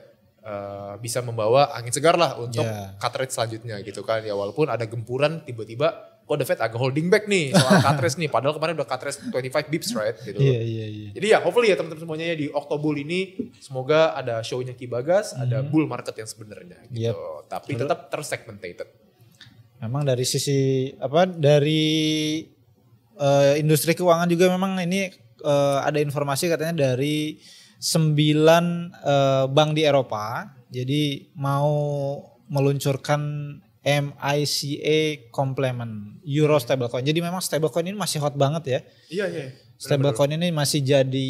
Bisa membawa angin segar lah untuk cut rate selanjutnya gitu kan. Ya walaupun ada gempuran tiba-tiba kok The Fed agak holding back nih soal cut rate nih. Padahal kemarin udah cut rate 25 bips right gitu. Iya. Jadi ya hopefully ya teman-teman semuanya di Oktober ini semoga ada show-nya Kibagas, ada bull market yang sebenarnya gitu. Tapi tetap tersegmented. Memang dari sisi dari industri keuangan juga memang ini ada informasi katanya dari 9 bank di Eropa. Jadi mau meluncurkan MICA complement Euro stablecoin. Jadi memang stablecoin ini masih hot banget ya. Iya. Stablecoin ini masih jadi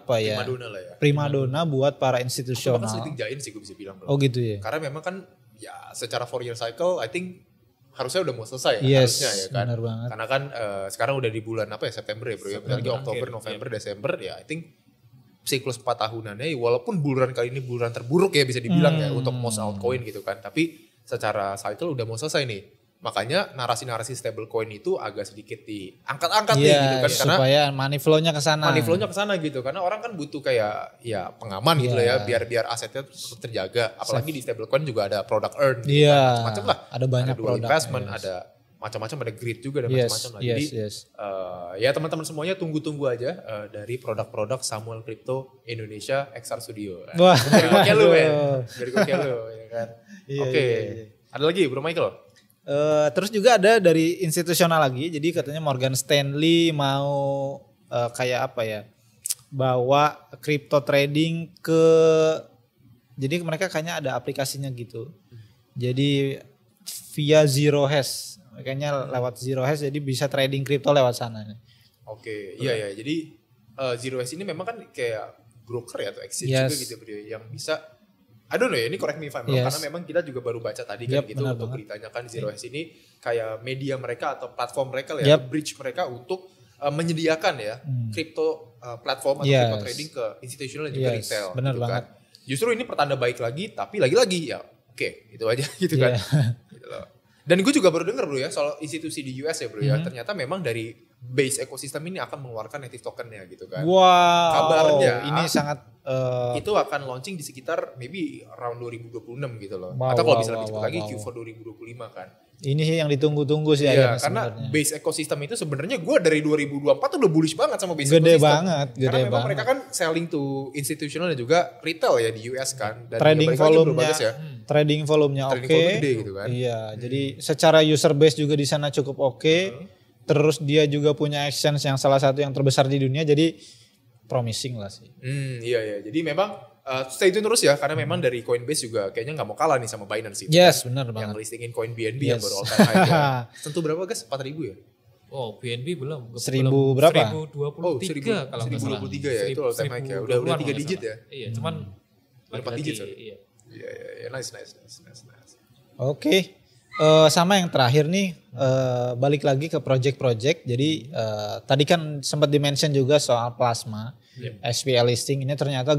primadona lah ya. Primadona buat para institusional. Bahkan sleeping giant sih gue bisa bilang bro. Oh gitu ya. Karena memang kan ya secara 4-year cycle I think harusnya udah mau selesai ya. Harusnya ya kan. Benar banget. Karena kan sekarang udah di bulan September ya bro ya. Bentar lagi Oktober, November, Desember ya I think siklus 4 tahunannya walaupun bulan kali ini bulan terburuk ya bisa dibilang ya untuk most altcoin gitu kan. Tapi secara cycle udah mau selesai nih. Makanya narasi-narasi stablecoin itu agak sedikit diangkat-angkat nih gitu kan. Karena supaya money flow-nya ke sana. Money flow-nya ke sana gitu. Karena orang kan butuh kayak ya pengaman gitu lah ya. Biar asetnya tetap terjaga. Apalagi di stablecoin juga ada product earn. Gitu kan. Macam-macam lah. Ada banyak produk investment, ada macam-macam, ada grid juga dan macam-macam lah. Jadi ya teman-teman semuanya tunggu-tunggu aja dari produk-produk Samuel Crypto Indonesia XR Studio. Wah. Dari gokil lu ya kan. Oke. Ada lagi Bro Michael? Terus juga ada dari institusional lagi. Jadi katanya Morgan Stanley mau bawa crypto trading ke, jadi mereka kayaknya ada aplikasinya gitu. Jadi via Zero Hash. Makanya lewat Zero Hash jadi bisa trading crypto lewat sana. Oke. Iya. Jadi Zero Hash ini memang kan kayak broker ya atau exchange juga gitu bro, yang bisa I don't know ya, ini correct me if I'm wrong, karena memang kita juga baru baca tadi kan gitu untuk beritanya kan Zero Hash ini kayak media mereka atau platform mereka ya, bridge mereka untuk menyediakan ya crypto platform atau crypto trading ke institutional dan juga retail. Benar gitu banget. Kan. Justru ini pertanda baik lagi, tapi lagi-lagi ya oke, itu aja gitu kan. Gitu loh. Dan gue juga baru dengar bro ya soal institusi di US ya bro ya, ternyata memang dari base ekosistem ini akan mengeluarkan native tokennya gitu kan. Wow. Kabarnya ini sangat itu akan launching di sekitar maybe around 2026 gitu loh. Wow, atau kalau wow, bisa lebih cepat wow, lagi wow. Q4 2025 kan. Ini sih yang ditunggu-tunggu sih Iya, akhirnya karena sebenarnya. base ekosistem itu sebenarnya gue dari 2024 tuh udah bullish banget sama base Gede ekosistem. banget, gede Karena memang banget. mereka kan selling to institutional dan juga retail ya di US kan. Dan Trading balik lagi bro, volumenya, bagus ya. trading volumenya Trading oke. volume gede gitu kan. Iya, jadi secara user base juga di sana cukup oke. Terus dia juga punya exchange yang salah satu yang terbesar di dunia, jadi promising lah sih. Iya. Jadi memang stay tune terus ya, karena memang dari Coinbase juga kayaknya nggak mau kalah nih sama Binance sih. Yes, benar Yang banget. listingin Coin BNB yang Yes. baru all time high ya. Tentu berapa guys? 4.000 ya? Oh, BNB belum. 1000 berapa? 1023 kalau nggak salah. 1023 ya, itu all time high ya. Udah 3 digit ya. Iya, cuman Udah 4 digit, iya. Iya, nice. Oke. Sama yang terakhir nih, balik lagi ke project-project. Jadi tadi kan sempat dimention juga soal plasma, SPL listing ini ternyata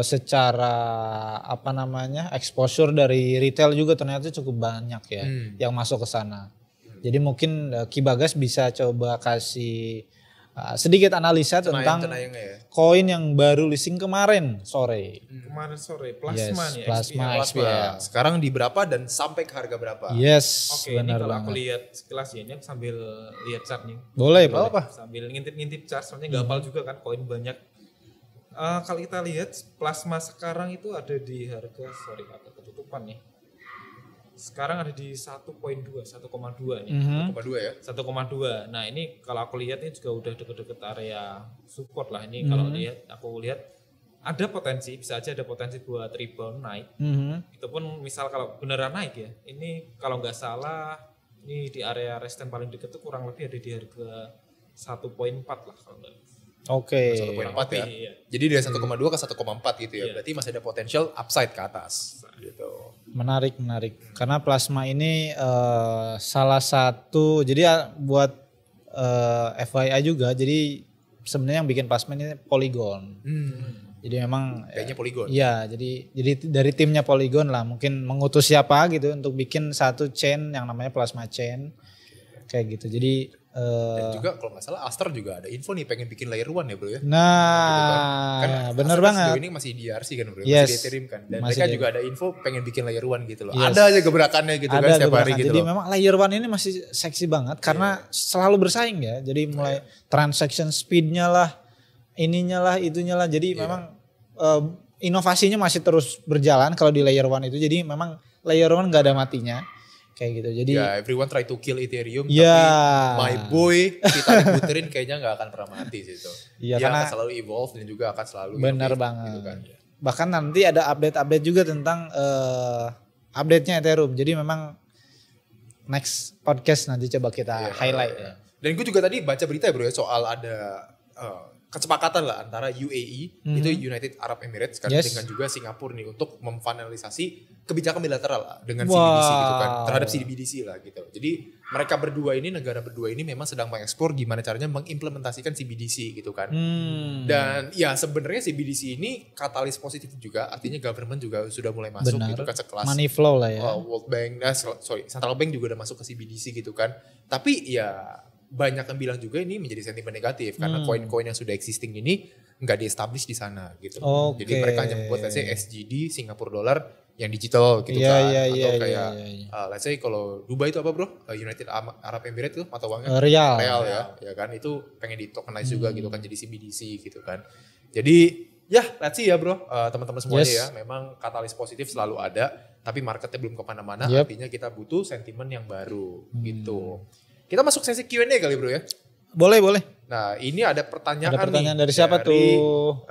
secara exposure dari retail juga ternyata cukup banyak ya yang masuk ke sana. Jadi mungkin Ki Bagas bisa coba kasih sedikit analisa tentang Cenayangnya ya. koin yang baru listing kemarin sore. Kemarin sore plasma Yes, nih. plasma XPL. XPL. Sekarang di berapa dan sampai ke harga berapa? Yes, Oke, ini benar kalau aku banget. lihat sekilas ya, ini aku sambil lihat chart nih. Boleh, apa? Sambil ngintip-ngintip chart, soalnya nggak hafal juga kan koin banyak. Kalau kita lihat plasma sekarang itu ada di harga, agak ketutupan nih. Sekarang ada di 1.2 nih. 1,2 ya. 1,2. Nah, ini kalau aku lihat ini juga udah deket-deket area support lah. Ini kalau aku lihat ada potensi, bisa aja ada potensi buat rebound naik. Itu pun misal kalau beneran naik ya. Ini kalau nggak salah ini di area resistance paling dekat tuh kurang lebih ada di harga 1.4 lah kalau nggak. Oke. 1.4 ya. Iya. Jadi dari 1,2 ke 1,4 gitu ya. Iya. Berarti masih ada potential upside ke atas gitu. Menarik. Karena plasma ini salah satu, jadi buat FYI juga, jadi sebenarnya yang bikin plasma ini Polygon. Jadi memang Kayaknya Polygon. Iya, jadi dari timnya Polygon lah, mungkin mengutus siapa gitu untuk bikin satu chain yang namanya plasma chain. Kayak gitu. Jadi Dan juga kalau nggak salah Aster juga ada info nih pengen bikin layer 1 ya bro ya. Nah, Kan bener Aster kan banget. sejauh ini masih DRC kan bro, Yes. masih di Ethereum kan. Dan Masih mereka di- juga ada info pengen bikin layer 1 gitu loh. Yes. Ada aja gebrakannya gitu kan Ada setiap hari gebrakan. gitu Jadi loh. memang layer 1 ini masih seksi banget karena selalu bersaing ya. Jadi mulai transaction speednya lah, ininya lah, itunya lah. Jadi memang inovasinya masih terus berjalan kalau di layer 1 itu. Jadi memang layer 1 gak ada matinya. Kayak gitu. Jadi Ya everyone try to kill Ethereum Ya. tapi my boy kita Buterin kayaknya nggak akan pernah mati sih itu. Iya, Dia karena- akan selalu evolve dan juga akan selalu benar innovate banget. gitu kan. Bahkan nanti ada update-update juga tentang update-nya Ethereum. Jadi memang next podcast nanti coba kita highlight ya. Dan gue juga tadi baca berita ya bro ya soal ada kesepakatan lah antara UAE itu United Arab Emirates kan Yes. dengan juga Singapura nih untuk memfinalisasi kebijakan bilateral lah dengan Wow. CBDC gitu kan terhadap CBDC lah gitu. Jadi mereka berdua ini negara berdua ini memang sedang mengeksplor gimana caranya mengimplementasikan CBDC gitu kan. Dan ya sebenarnya CBDC ini katalis positif juga artinya government juga sudah mulai masuk Benar. gitu kan sekelas Money flow lah ya. World Bank, Central Bank juga udah masuk ke CBDC gitu kan. Tapi ya banyak yang bilang juga ini menjadi sentimen negatif karena koin-koin yang sudah existing ini nggak di-establish di sana gitu. Oke. Jadi mereka hanya membuat let's say SGD Singapore dollar yang digital gitu Iya, kan. iya, Atau iya, kayak iya. let's say kalau Dubai itu apa bro? United Arab Emirates tuh mata uangnya Real. Real ya kan itu pengen di tokenize juga gitu kan jadi CBDC gitu kan. Jadi ya let's see ya bro teman-teman semuanya Yes. ya memang katalis positif selalu ada tapi marketnya belum kemana-mana Yep. artinya kita butuh sentimen yang baru gitu. Kita masuk sesi Q&A kali bro ya. Boleh. Nah ini ada pertanyaan Ada pertanyaan nih, dari siapa tuh?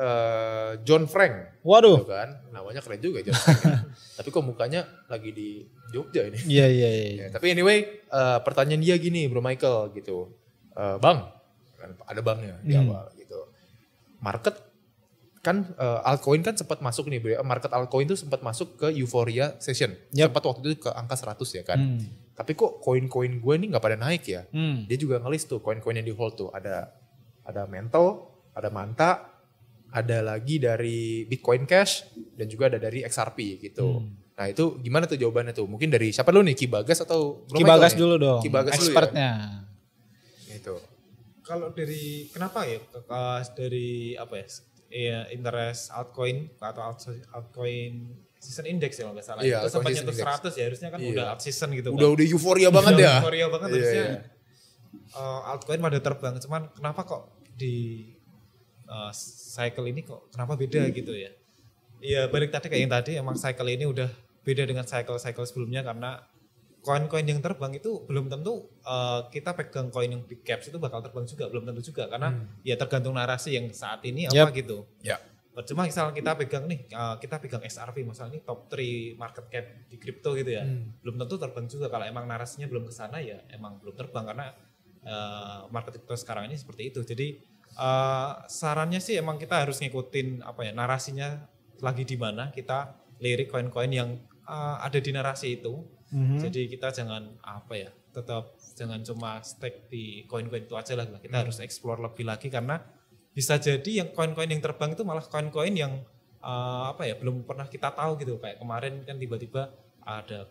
John Frank. Waduh. Gitu kan namanya keren juga John Frank ya. Tapi kok mukanya lagi di Jogja ini. Iya. Ya, tapi anyway pertanyaan dia gini Bro Michael gitu. Bang, kan ada bangnya di awal gitu. Market kan altcoin kan sempat masuk nih Bro. Market altcoin tuh sempat masuk ke euphoria session. Yep. Sempat waktu itu ke angka 100 ya kan. Tapi kok koin-koin gue nih gak pada naik ya. Dia juga ngelis tuh koin-koin yang di hold tuh. Ada Mental, ada Manta, ada lagi dari Bitcoin Cash dan juga ada dari XRP gitu. Nah itu gimana tuh jawabannya tuh? Mungkin dari siapa dulu nih? Ki Bagas atau Bro Ki Michael Bagas nih? dulu dong. Ki Bagas dulu ya. Expertnya. Gitu. Kalau dari kenapa ya dari apa ya interest altcoin atau altcoin season index ya kalau nggak salah itu sempat nyentuh 100 ya harusnya kan udah out season gitu kan. Udah euforia banget ya. Euforia banget harusnya. Altcoin pada terbang, cuman kenapa kok di cycle ini kok kenapa beda gitu ya? Iya balik tadi kayak yang tadi emang cycle ini udah beda dengan cycle sebelumnya karena koin-koin yang terbang itu belum tentu kita pegang koin yang big caps itu bakal terbang juga, belum tentu juga karena ya tergantung narasi yang saat ini apa gitu. Cuma misal kita pegang nih, kita pegang XRP misalnya ini top 3 market cap di kripto gitu ya, belum tentu terbang juga kalau emang narasinya belum kesana ya emang belum terbang karena market kripto sekarang ini seperti itu. Jadi sarannya sih emang kita harus ngikutin apa ya narasinya lagi di mana, kita lirik koin-koin yang ada di narasi itu. Jadi kita jangan apa ya, tetap jangan cuma stake di koin-koin itu aja lah. Kita harus explore lebih lagi karena bisa jadi yang koin-koin yang terbang itu malah koin-koin yang apa ya belum pernah kita tahu gitu. Kayak kemarin kan tiba-tiba ada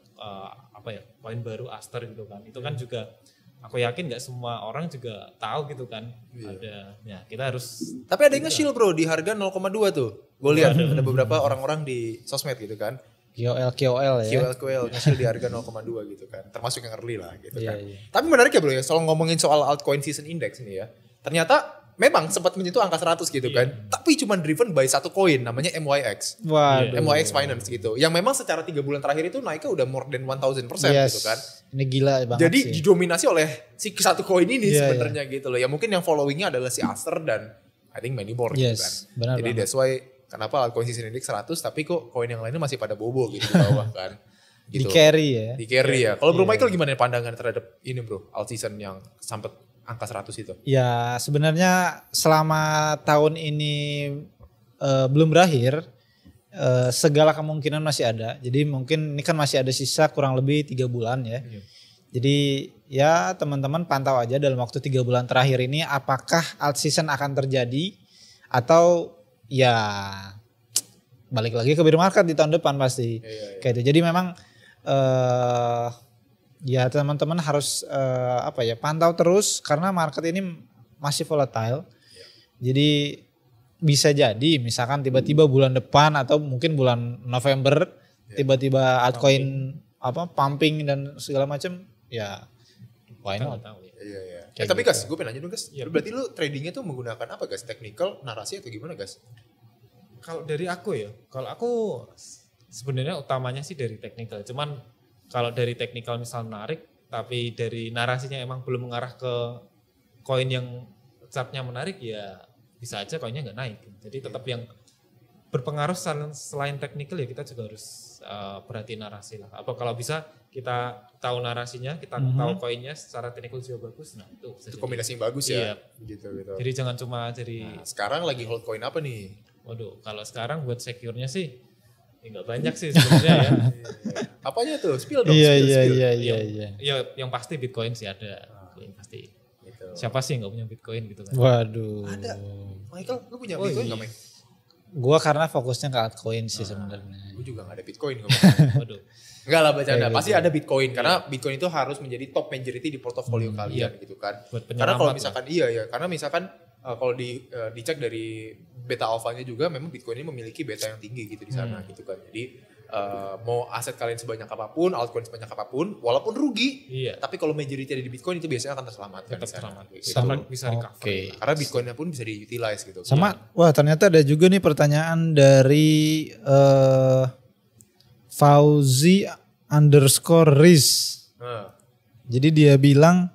apa ya koin baru Aster gitu kan. Itu kan juga aku yakin nggak semua orang juga tahu gitu kan. Ada ya kita harus. Tapi ada yang nge-shield bro di harga 0,2 tuh. Gue lihat ada beberapa orang-orang di sosmed gitu kan. KOL ya. KOL nge-shield di harga 0,2 gitu kan. Termasuk yang early lah gitu kan. Tapi menarik ya bro ya soal ngomongin soal altcoin season index ini ya. Ternyata memang sempat menyentuh angka 100 gitu kan. Tapi cuma driven by satu koin namanya MYX. MYX Finance gitu. Yang memang secara 3 bulan terakhir itu naiknya udah more than 1000% gitu kan. Ini gila banget. Jadi didominasi oleh si satu koin ini sebenarnya gitu loh. Ya mungkin yang followingnya adalah si Aster dan I think many more gitu kan. Benar jadi that's why kenapa altcoin season index 100 tapi kok koin yang lainnya masih pada bobo gitu di bawah kan. Gitu. Di carry ya. Di carry ya. Kalau Bro Michael gimana pandangan terhadap ini bro, alt season yang sampai angka 100 itu? Ya sebenarnya selama tahun ini belum berakhir, segala kemungkinan masih ada. Jadi mungkin ini kan masih ada sisa kurang lebih 3 bulan ya. Jadi ya teman-teman pantau aja dalam waktu 3 bulan terakhir ini apakah alt season akan terjadi atau ya balik lagi ke bear market di tahun depan pasti. Kayak itu. Jadi memang ya teman-teman harus apa ya pantau terus karena market ini masih volatile. Jadi bisa jadi misalkan tiba-tiba bulan depan atau mungkin bulan November tiba-tiba altcoin pumping dan segala macam ya why not? Tapi guys, gue pengen nanya dong guys. Berarti lu tradingnya tuh menggunakan apa guys? Technical, narasi atau gimana guys? Kalau dari aku ya, kalau aku sebenarnya utamanya sih dari technical. Cuman kalau dari technical misal menarik, tapi dari narasinya emang belum mengarah ke koin yang chartnya menarik ya bisa aja koinnya nggak naik. Jadi tetap yang berpengaruh selain technical ya kita juga harus perhatiin narasi lah. Apa kalau bisa kita tahu narasinya, kita tahu koinnya secara technical juga bagus. Nah itu kombinasi yang bagus ya. Gitu. Jadi jangan cuma jadi. Nah, sekarang lagi hold coin apa nih? Waduh, kalau sekarang buat secure-nya sih nggak banyak sih sebenarnya ya. Apanya tuh? Spill dong. Iya. Yang pasti Bitcoin sih ada. Yang pasti. Gitu. Siapa sih nggak punya Bitcoin gitu kan? Waduh. Ada. Michael, lu punya Bitcoin nggak, Mike? Gua karena fokusnya ke altcoin sih sebenarnya. Gue juga nggak ada Bitcoin. Waduh. Enggak lah bercanda, pasti ada Bitcoin karena Bitcoin itu harus menjadi top majority di portofolio kalian gitu kan. Karena kalau misalkan karena misalkan kalau dicek dari beta alpha-nya juga memang Bitcoin ini memiliki beta yang tinggi gitu di sana gitu kan. Jadi mau aset kalian sebanyak apapun, altcoin sebanyak apapun, walaupun rugi, tapi kalau majority ada di Bitcoin itu biasanya akan terselamatkan. Bisa recover. Karena Bitcoinnya pun bisa diutilize gitu. Sama, wah ternyata ada juga nih pertanyaan dari Fauzi_Riz. Jadi dia bilang,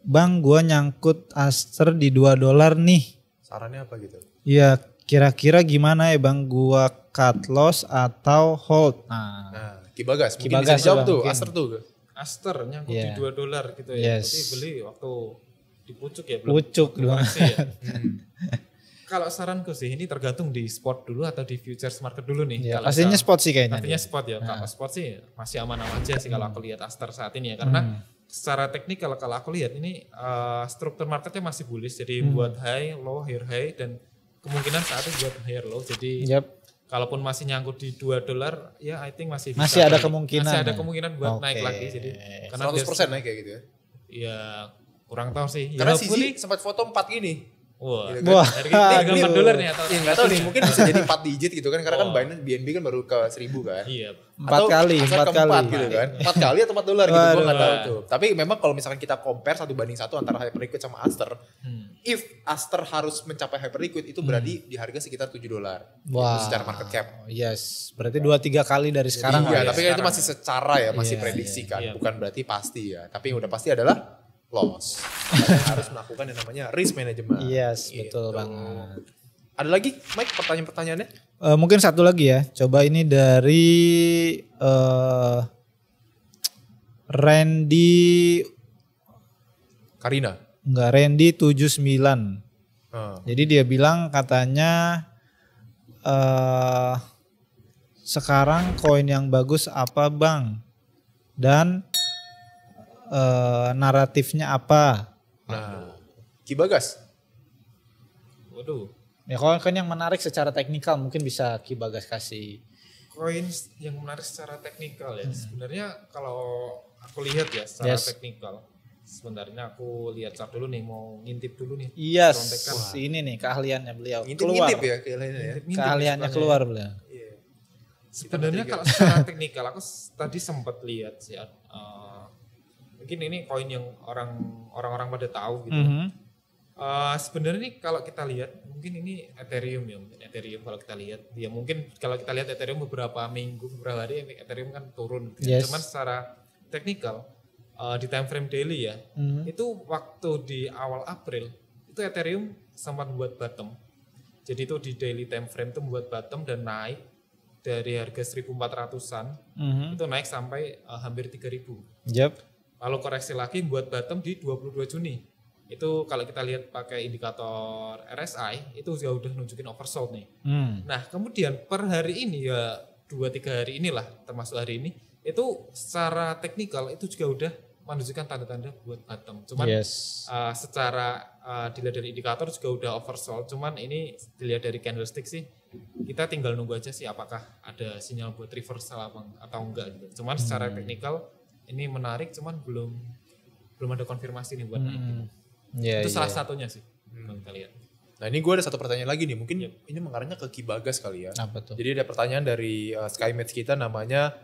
Bang gua nyangkut Aster di $2 nih. Sarannya apa gitu? Iya, kira-kira gimana ya Bang, gua cut loss atau hold? Nah Kibagas mungkin bisa dijawab tuh, Aster tuh. Aster nyangkut di $2 gitu ya. Berarti beli waktu di pucuk ya? Pucuk ya. Kalau saranku sih ini tergantung di spot dulu atau di futures market dulu nih. Ya, pastinya spot sih kayaknya. Pastinya spot ya. Kalau spot sih masih aman-aman aja sih kalau aku lihat Aster saat ini ya. Karena secara teknikal kalau aku lihat ini struktur marketnya masih bullish. Jadi buat high, low, high dan kemungkinan saat itu buat higher low. Jadi kalaupun masih nyangkut di $2 ya I think masih bisa. Masih ada kemungkinan buat naik lagi. Jadi karena 100% naik kayak gitu ya. Ya Kurang tahu sih. Karena Sisi sempat foto 4 gini. Wah, gitu kan. Harga $4 nih atau? Ya nggak tahu nih, mungkin bisa jadi 4 digit gitu kan, karena kan Binance BNB kan baru ke 1.000 kan. Iya. 4 kali gitu kan. 4 kali atau $4 gitu, gue nggak tahu tuh. Tapi memang kalau misalkan kita compare 1:1 antara Hyperliquid sama Aster, if Aster harus mencapai Hyperliquid itu berarti di harga sekitar $7. Wah. Itu secara market cap. Yes, berarti 2-3 kali dari sekarang. Iya, tapi kan itu masih secara ya, masih prediksi kan, bukan berarti pasti ya. Tapi yang udah pasti adalah loss. Harus melakukan yang namanya risk management. Yes, gitu. betul banget. Ada lagi Mike pertanyaan-pertanyaannya? Mungkin satu lagi ya. Coba ini dari Randy Karina. Enggak, Randy 79. Jadi dia bilang katanya sekarang koin yang bagus apa bang? Dan naratifnya apa? Nah, Ki Bagas. Waduh. Ya koin yang menarik secara teknikal mungkin bisa Ki Bagas kasih. Koin yang menarik secara teknikal ya. Sebenarnya kalau aku lihat ya secara teknikal. Sebenarnya aku lihat chart dulu nih, mau ngintip dulu nih. Yes, ini nih keahliannya beliau. Ngintip ya keahliannya ya. Keahliannya keluar beliau. Iya. Sebenarnya kalau secara teknikal aku tadi sempat lihat sih. Mungkin ini koin yang orang-orang pada tahu gitu. Sebenarnya nih kalau kita lihat mungkin ini Ethereum ya, Ethereum kalau kita lihat ya mungkin kalau kita lihat Ethereum beberapa hari Ethereum kan turun. Yes. Cuman secara teknikal di time frame daily ya, itu waktu di awal April itu Ethereum sempat buat bottom. Jadi itu di daily time frame itu buat bottom dan naik dari harga 1.400-an itu naik sampai hampir 3.000. Yep. Lalu koreksi lagi buat bottom di 22 Juni. Itu kalau kita lihat pakai indikator RSI itu juga udah nunjukin oversold nih. Nah kemudian per hari ini ya 2-3 hari inilah termasuk hari ini itu secara teknikal itu juga udah menunjukkan tanda-tanda buat bottom. Cuman secara dilihat dari indikator juga udah oversold. Cuman ini dilihat dari candlestick sih kita tinggal nunggu aja sih apakah ada sinyal buat reversal atau enggak gitu. Cuman secara teknikal ini menarik, cuman belum ada konfirmasi nih buat naik. Itu salah satunya sih kalau kita lihat. Nah ini gue ada satu pertanyaan lagi nih, mungkin ini mengarahnya ke Ki Bagas kali ya. Apa tuh? Jadi ada pertanyaan dari SkyMatch kita namanya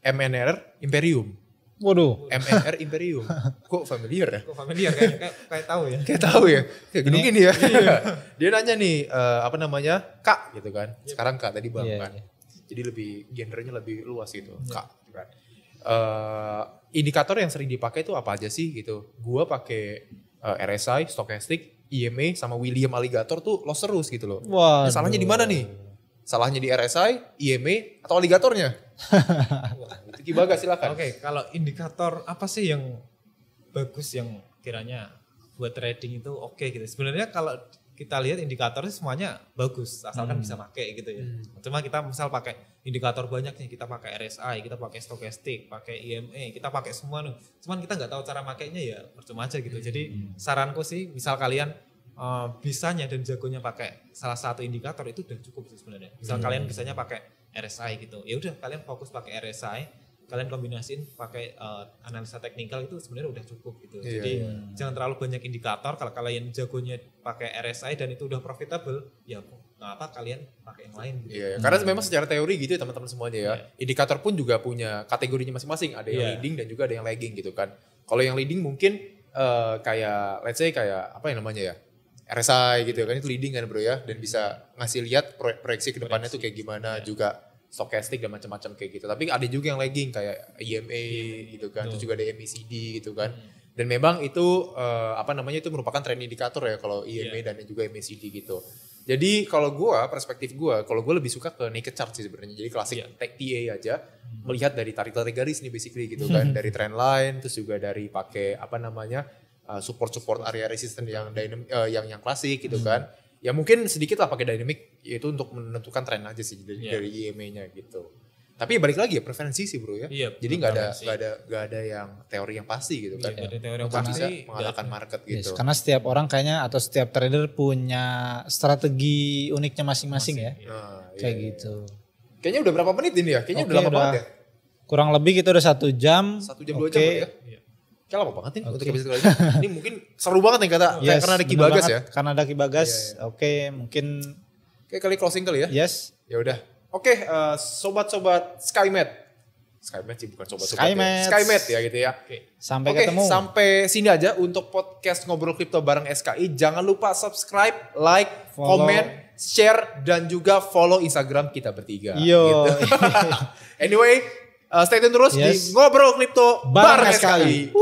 MNR Imperium. Waduh. MNR Imperium. Kok familiar ya? Kok familiar kayak tahu ya? Kayak tahu ya. Kayak gini ya. Dia nanya nih apa namanya? Kak gitu kan. Sekarang Kak tadi Bang kan. Jadi lebih genrenya lebih luas gitu. Kak gitu kan. Indikator yang sering dipakai itu apa aja sih gitu. Gua pakai RSI, Stochastic, EMA sama William Alligator tuh loss terus gitu loh. Wah. Salahnya di mana nih? Salahnya di RSI, EMA atau alligatornya? Itu Ki Bagas silakan. Oke, kalau indikator apa sih yang bagus yang kiranya buat trading itu oke gitu. Sebenarnya kalau kita lihat indikatornya semuanya bagus asalkan bisa pakai gitu ya. Cuma kita misal pakai indikator banyak nih, kita pakai RSI, kita pakai Stochastic, pakai EMA, kita pakai semua nih. Cuman kita nggak tahu cara makainya ya percuma aja gitu. Jadi saranku sih misal kalian bisanya dan jagonya pakai salah satu indikator itu udah cukup sih sebenarnya. Misal kalian bisanya pakai RSI gitu, ya udah kalian fokus pakai RSI, kalian kombinasiin pakai analisa teknikal itu sebenarnya udah cukup gitu. Jadi jangan terlalu banyak indikator. Kalau kalian jagonya pakai RSI dan itu udah profitable, ya nggak apa kalian pakai yang lain. Gitu. Iya, karena memang secara teori gitu ya teman-teman semuanya ya. Indikator pun juga punya kategorinya masing-masing. Ada yang leading dan juga ada yang lagging gitu kan. Kalau yang leading mungkin kayak let's say kayak apa yang namanya ya? RSI gitu kan, itu leading kan bro ya, dan bisa ngasih lihat proyeksi ke depannya tuh kayak gimana, juga Stochastic dan macam-macam kayak gitu. Tapi ada juga yang lagging kayak EMA gitu kan, terus juga ada MACD gitu kan. Dan memang itu itu merupakan trend indikator ya kalau EMA dan juga MACD gitu. Jadi kalau perspektif gue, kalau gue lebih suka ke naked chart sih sebenarnya. Jadi klasik TA aja, melihat dari tarik-tarik garis nih basically gitu kan, dari trend line, terus juga dari pakai support area resistance yang klasik gitu kan. Ya mungkin sedikit lah pakai dynamic, yaitu untuk menentukan tren aja sih dari EMA-nya gitu. Tapi balik lagi ya preferensi sih bro ya. Jadi nggak ada yang teori yang pasti gitu kan. Teori yang pasti bisa mengalahkan market gitu. Karena setiap orang kayaknya atau setiap trader punya strategi uniknya masing-masing ya. Kayak gitu. Kayaknya udah berapa menit ini ya? Kayaknya udah lama banget ya. Kurang lebih kita udah 1 jam. 1 jam 2 jam ya. Kayak lama banget nih untuk episode kali ini. Ini mungkin seru banget nih karena ada Ki Bagas ya. Karena ada Ki Bagas. Oke, mungkin kayak kali closing kali ya. Yes. Ya udah. Oke, sobat-sobat SkyMed sih bukan sobat-sobat SkyMed ya gitu ya. Sampai ketemu. Sampai sini aja untuk podcast Ngobrol Kripto bareng SKI. Jangan lupa subscribe, like, comment, share, dan juga follow Instagram kita bertiga. Yo. Gitu. Anyway, stay tune terus di Ngobrol Kripto bareng SKI.